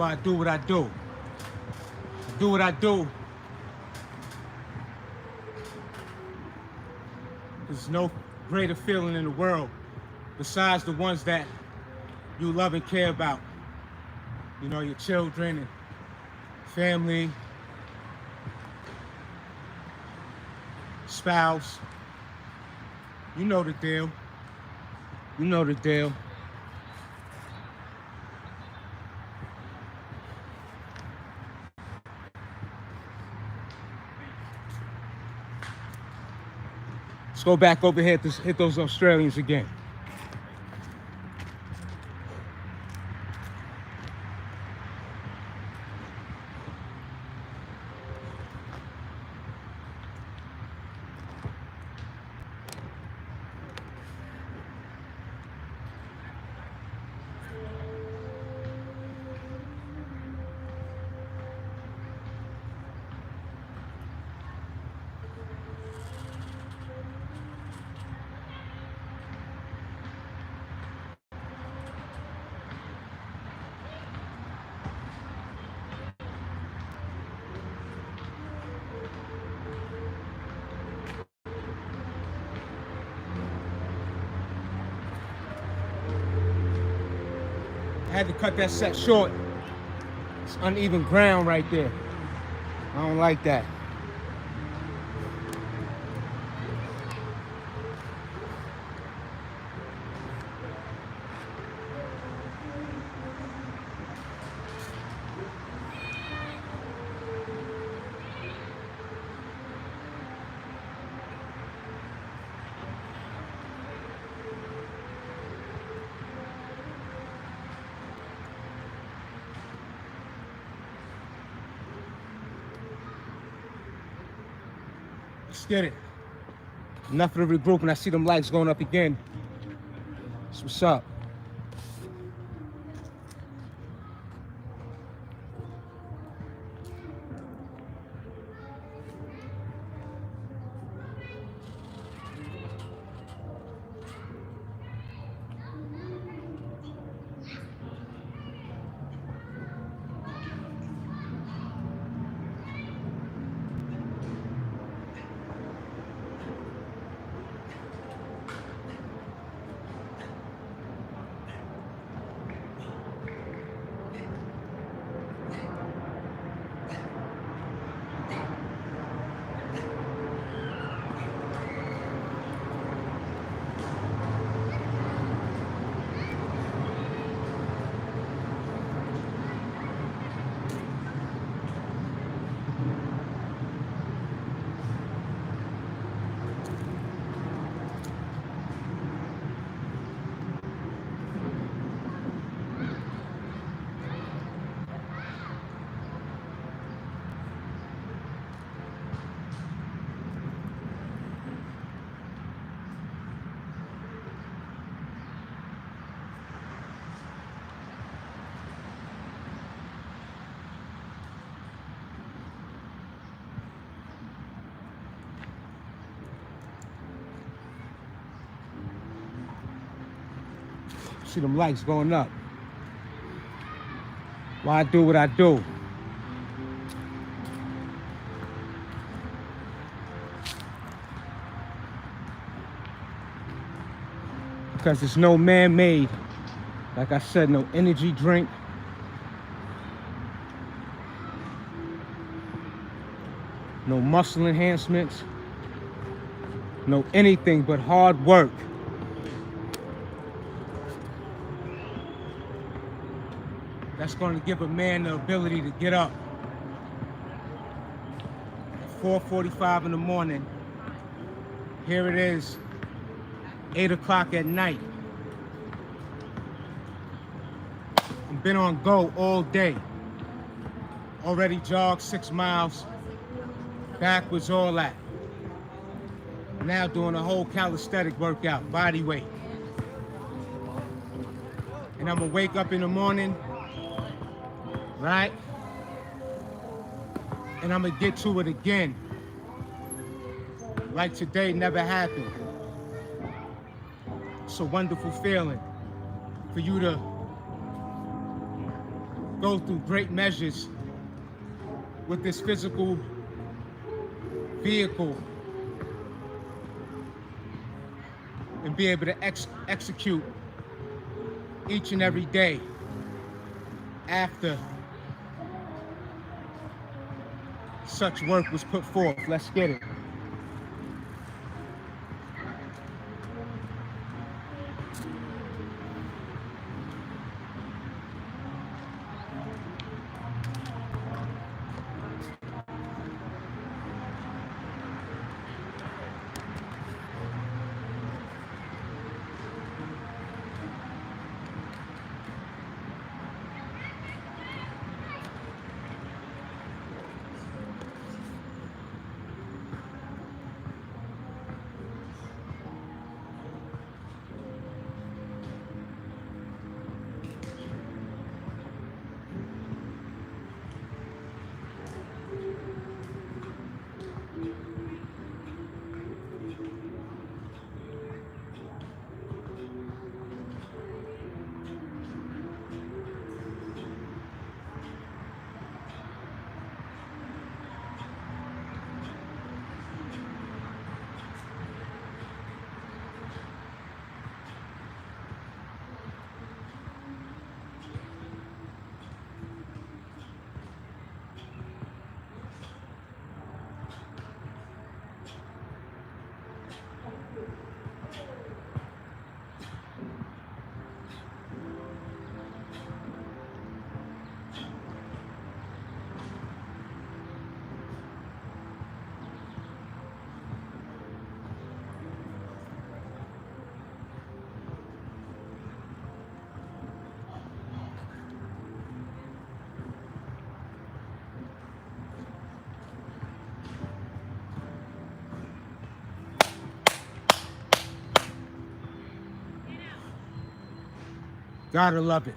why I do what I do. I do what I do. There's no greater feeling in the world besides the ones that you love and care about. You know, your children and family, spouse. You know the deal. You know the deal. Let's go back over here to hit those Australians again. I had to cut that set short. It's uneven ground right there. I don't like that. Let's get it. Enough of the regroup, and I see them lights going up again. That's what's up. See them lights going up. Why I do what I do. Because it's no man-made. Like I said, no energy drink. No muscle enhancements. No anything but hard work. That's going to give a man the ability to get up at 4:45 in the morning. Here it is, 8 o'clock at night. I've been on go all day. Already jogged 6 miles, backwards, all that. Now doing a whole calisthenic workout, body weight. And I'm gonna wake up in the morning, right? And I'm gonna get to it again. Like today never happened. It's a wonderful feeling for you to go through great measures with this physical vehicle and be able to execute each and every day after such work was put forth. Let's get it. Gotta love it.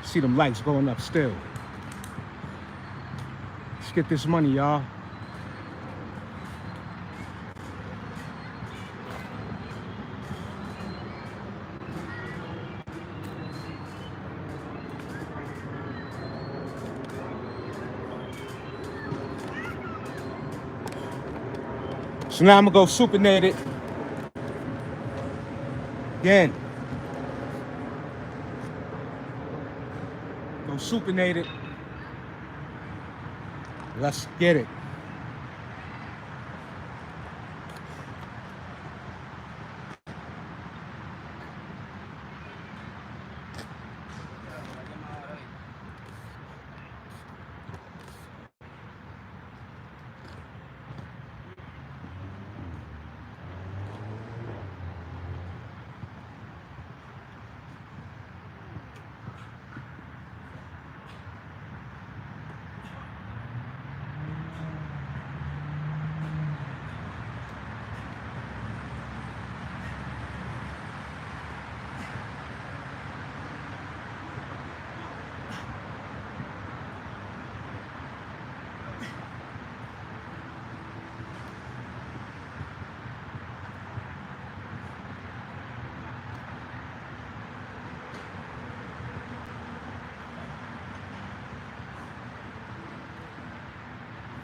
See them lights going up still. Let's get this money, y'all. So now I'm gonna go supinate it again. Go supinate it. Let's get it.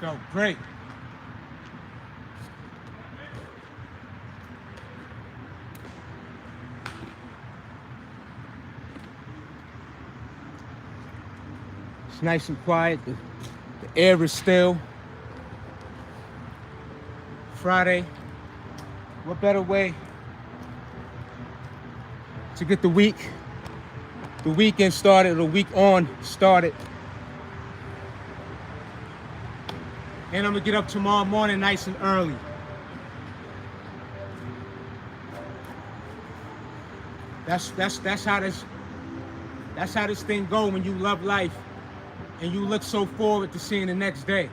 Felt great. It's nice and quiet. The air is still. Friday. What better way to get the weekend started, or the week on started. And I'm gonna get up tomorrow morning nice and early. That's how this thing go when you love life and you look so forward to seeing the next day.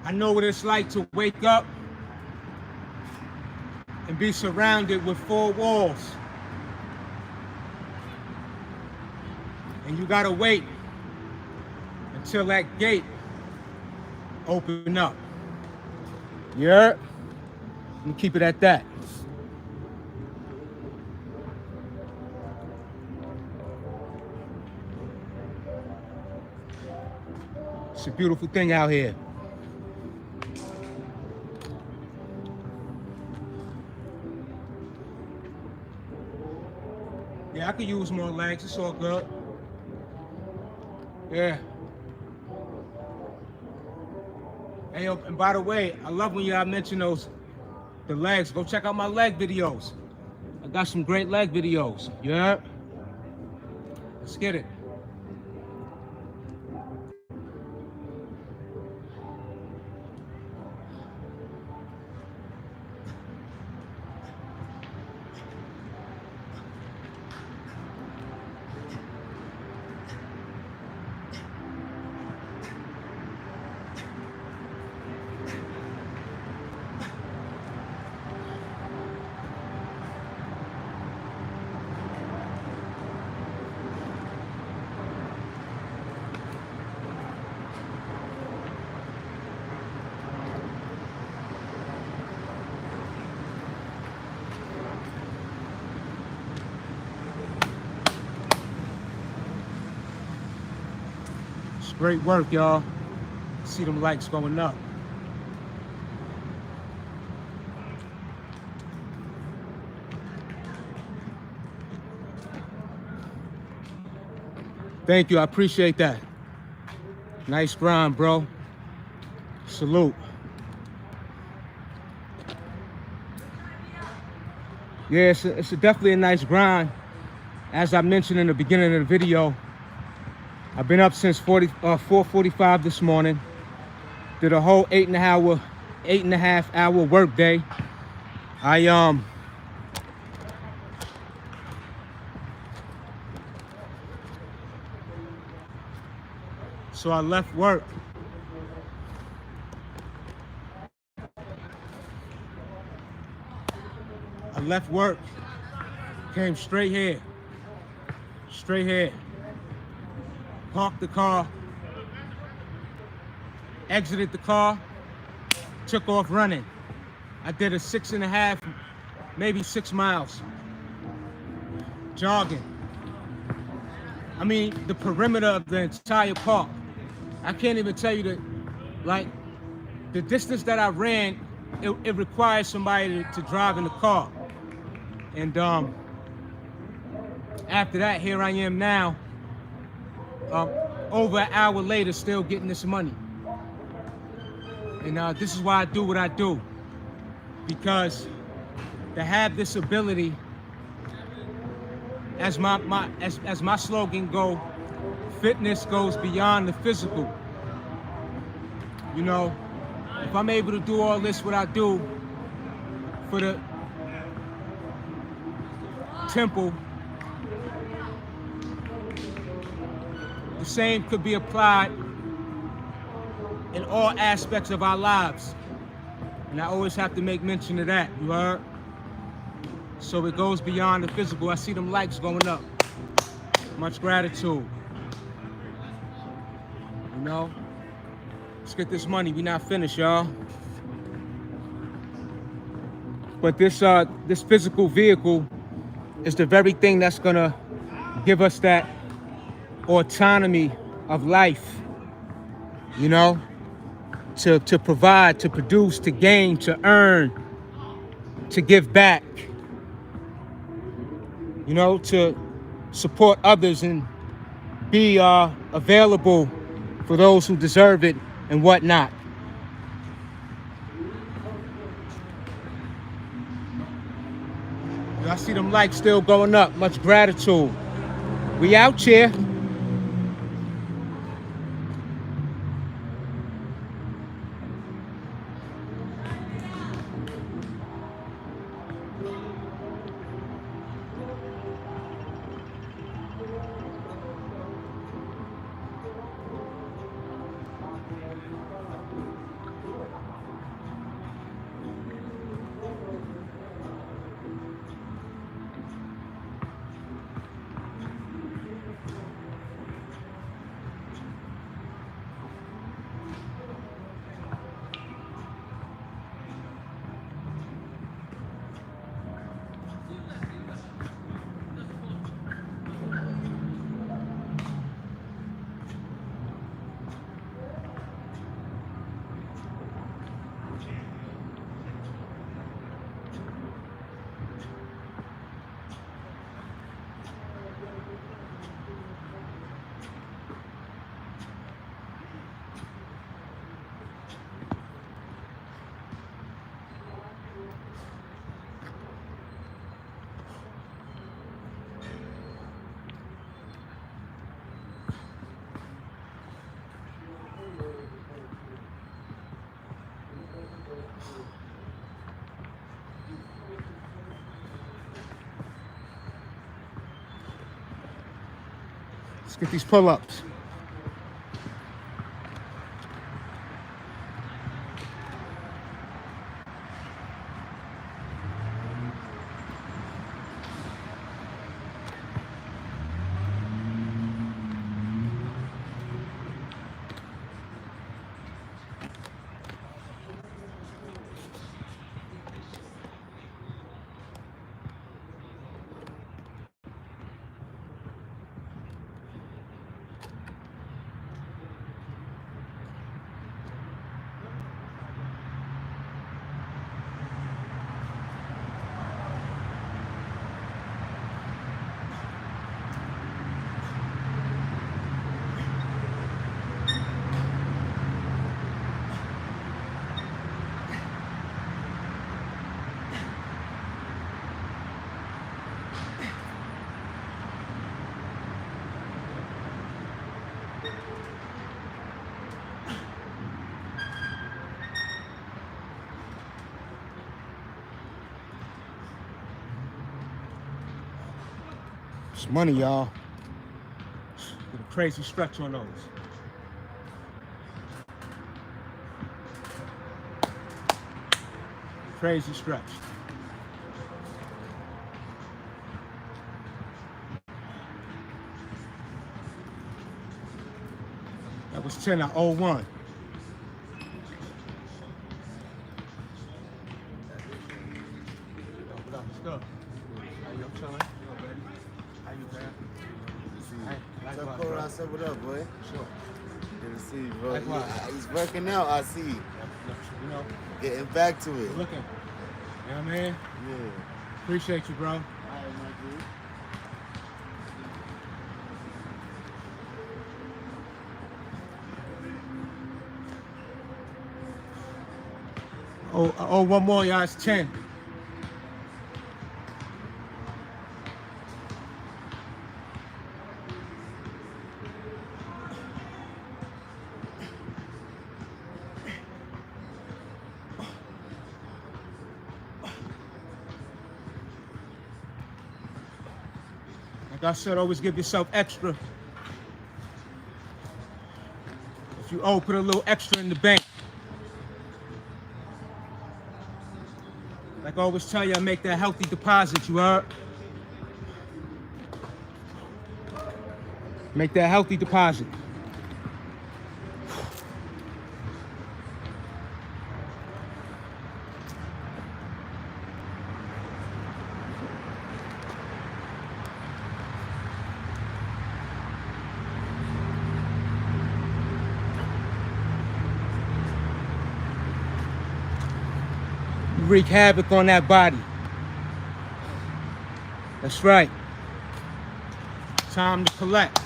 I know what it's like to wake up and be surrounded with four walls. And you gotta wait until that gate open up. Yeah. Let me keep it at that. It's a beautiful thing out here. Yeah, I could use more legs. It's all good. Yeah. Hey, yo, and by the way, I love when y'all mention the legs. Go check out my leg videos. I got some great leg videos. Yeah. Let's get it. It's great work, y'all. See them likes going up. Thank you, I appreciate that. Nice grind, bro. Salute. Yeah, it's definitely a nice grind. As I mentioned in the beginning of the video, I've been up since 4:45 this morning. Did a whole 8.5 hour work day. So I left work. Came straight here. Parked the car, exited the car, took off running. I did a 6.5, maybe 6 miles, jogging. I mean, the perimeter of the entire park. I can't even tell you the distance that I ran, it requires somebody to drive in the car. And after that, here I am now, over an hour later, still getting this money. And this is why I do what I do. Because to have this ability, as my slogan go, fitness goes beyond the physical. You know, if I'm able to do all this, what I do for the temple, the same could be applied in all aspects of our lives. And I always have to make mention of that, you heard? So it goes beyond the physical. I see them likes going up. Much gratitude. You know? Let's get this money. We not finished, y'all. But this physical vehicle is the very thing that's gonna give us that autonomy of life, you know, to provide, to produce, to gain, to earn, to give back, you know, to support others and be available for those who deserve it and whatnot. I see them likes still going up. Much gratitude. We out here. get these pull-ups. It's money, y'all. Get a crazy stretch on those. Crazy stretch. That was 10 at 01. What up, boy? Sure. Good to see you, bro. Likewise. He's working out, I see. You know, Getting back to it. looking. You know what I mean? Yeah. Appreciate you, bro. All right, my dude. Oh, one more, y'all. It's 10. Like I said, always give yourself extra. If you owe, put a little extra in the bank. Like I always tell you, I make that healthy deposit, you heard? Make that healthy deposit. Wreak havoc on that body. That's right. Time to collect.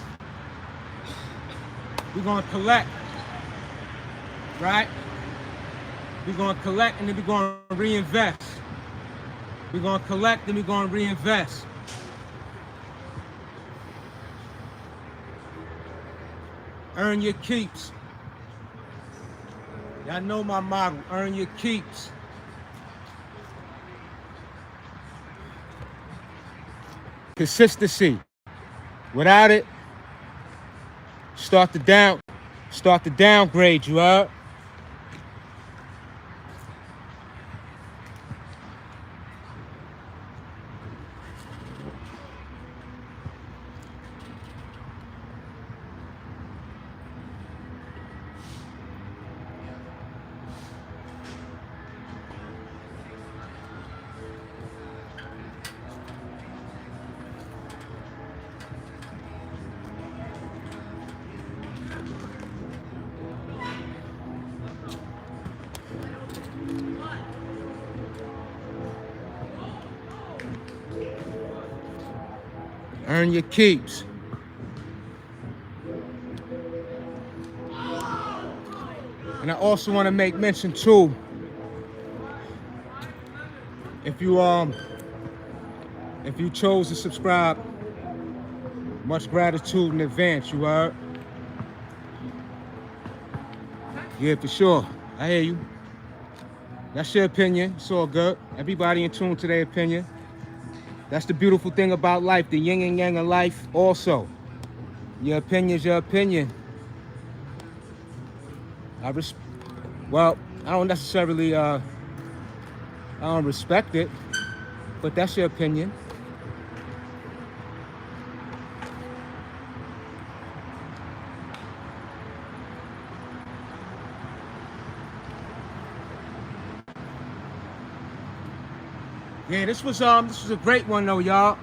We're gonna collect, right? We're gonna collect and then we're gonna reinvest. We're gonna collect and we're gonna reinvest. Earn your keeps. Y'all know my motto, earn your keeps. Consistency. Without it, start to downgrade, you heard? Earn your keeps. And I also want to make mention too, if you chose to subscribe, much gratitude in advance, you heard? Yeah, for sure. I hear you. That's your opinion. It's all good. Everybody in tune to their opinion. That's the beautiful thing about life, the yin and yang of life also. Your opinion's your opinion. Well, I don't necessarily I don't respect it, but that's your opinion. Yeah, this was a great one though, y'all.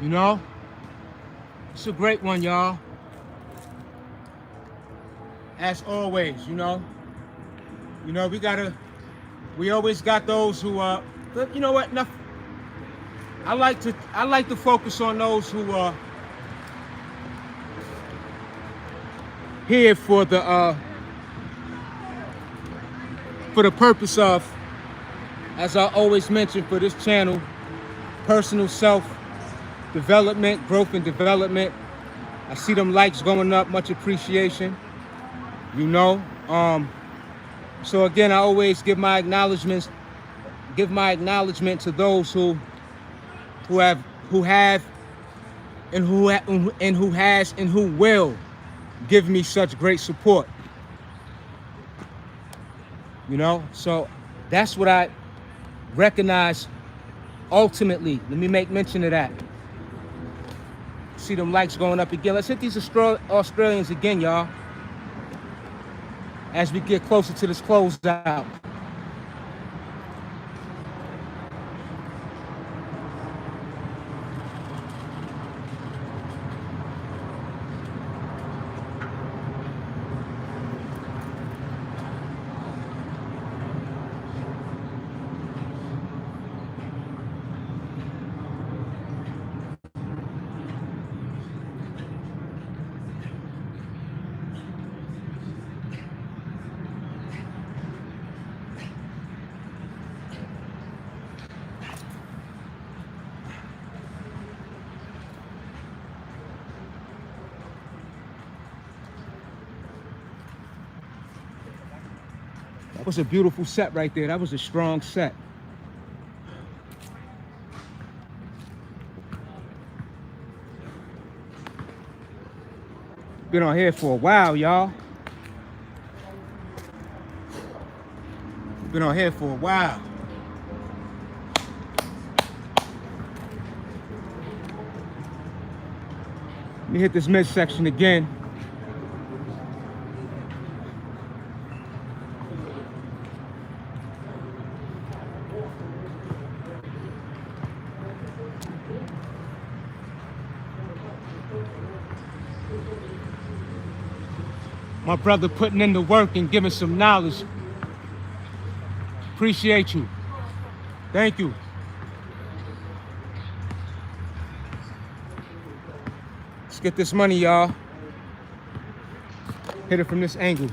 You know? It's a great one, y'all. As always, you know, we always got those who you know what? Enough. I like to focus on those who are here for the purpose of, as I always mention for this channel, personal self-development, growth and development. I see them likes going up, much appreciation. You know, so again, I always give my acknowledgement to those who have and who will give me such great support. You know, so that's what I recognize ultimately. Let me make mention of that. See them likes going up again. Let's hit these Australians again, y'all, as we get closer to this closeout. That was a beautiful set right there. That was a strong set. Been on here for a while, y'all. Been on here for a while. Let me hit this midsection again. My brother putting in the work and giving some knowledge. Appreciate you. Thank you. Let's get this money, y'all. Hit it from this angle.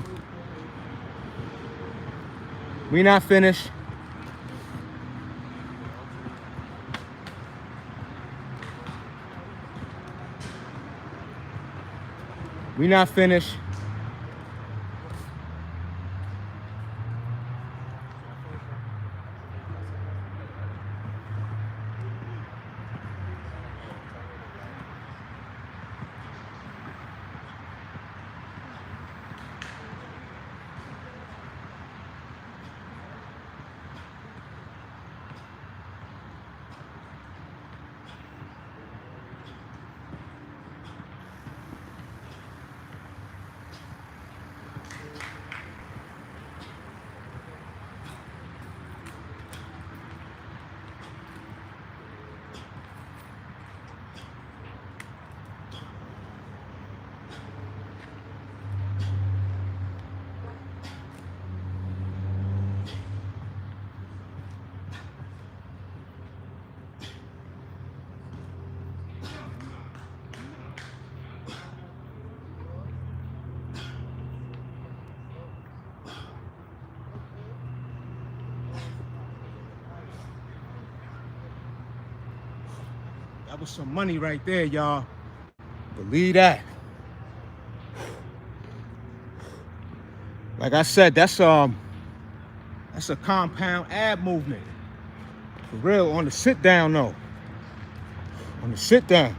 We not finished. We not finished. That was some money right there, y'all. Believe that. Like I said, that's a compound ab movement. For real, on the sit down though. On the sit down.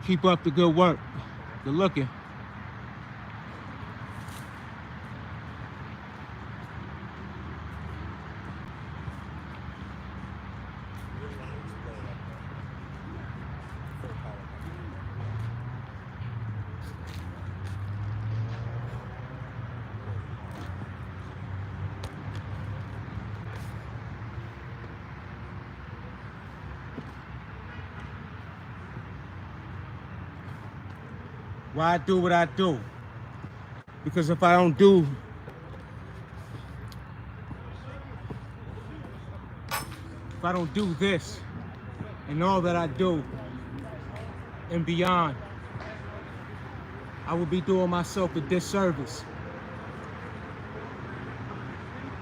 Keep up the good work. Good looking. Why I do what I do? Because if I don't do this and all that I do and beyond, I will be doing myself a disservice.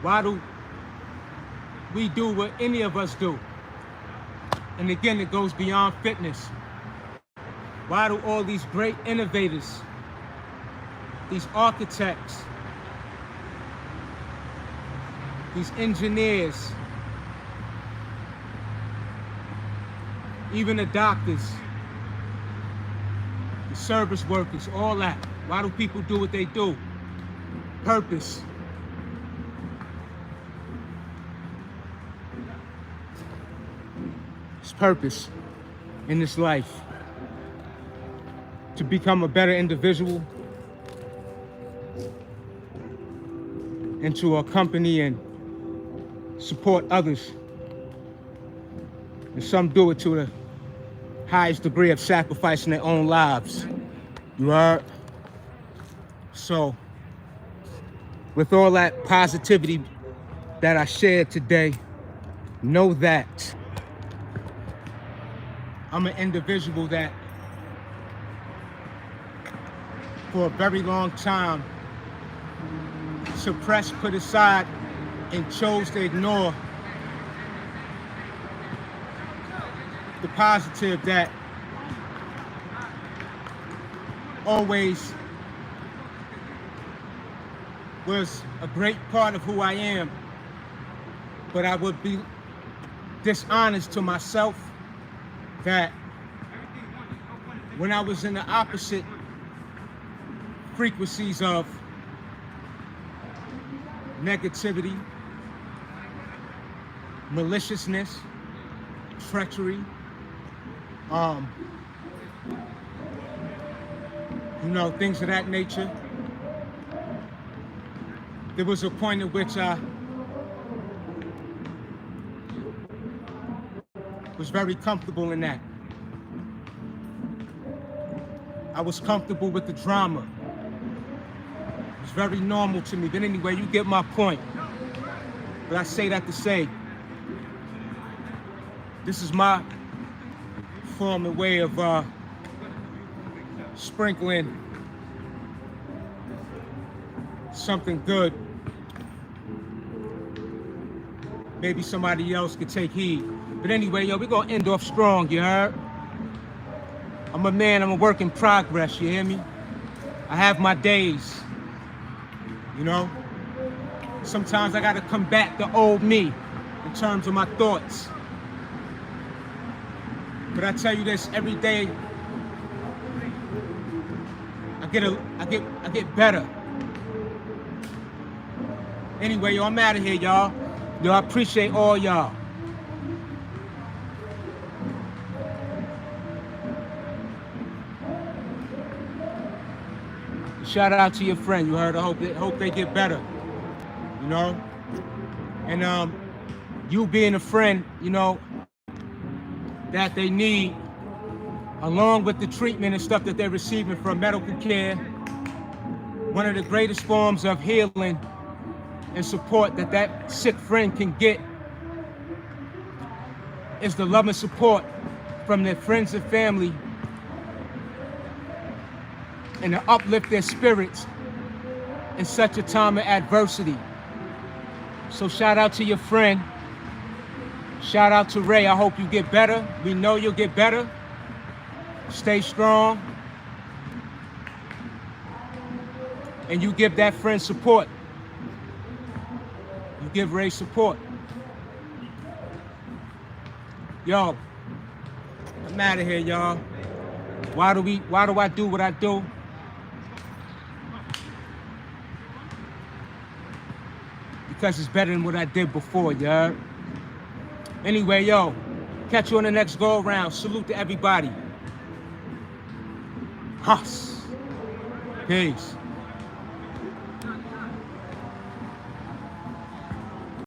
Why do we do what any of us do? And again, it goes beyond fitness. Why do all these great innovators, these architects, these engineers, even the doctors, the service workers, all that, why do people do what they do? Purpose. It's purpose in this life. To become a better individual and to accompany and support others. And some do it to the highest degree of sacrificing their own lives. You heard? So, with all that positivity that I shared today, know that I'm an individual that for a very long time suppressed, put aside, and chose to ignore the positive that always was a great part of who I am. But I would be dishonest to myself that when I was in the opposite frequencies of negativity, maliciousness, treachery, things of that nature. There was a point at which I was very comfortable in that. I was comfortable with the drama. It's very normal to me. But anyway, you get my point. But I say that to say, this is my form and way of sprinkling something good. Maybe somebody else could take heed. But anyway, we're gonna end off strong, you heard? I'm a man, I'm a work in progress, you hear me? I have my days. Sometimes I gotta combat the old me in terms of my thoughts. But I tell you this, every day I get better. Anyway, I'm out of here, y'all. I appreciate all y'all. Shout out to your friend, you heard? I hope they get better. And you being a friend, that they need, along with the treatment and stuff that they're receiving from medical care, one of the greatest forms of healing and support that sick friend can get is the love and support from their friends and family, and to uplift their spirits in such a time of adversity. So shout out to your friend. Shout out to Ray. I hope you get better. We know you'll get better. Stay strong. And you give that friend support. You give Ray support. Yo, I'm out of here, y'all. Why do I do what I do? Because it's better than what I did before, you heard? Anyway, yo, catch you on the next go around. Salute to everybody. Huss. Peace.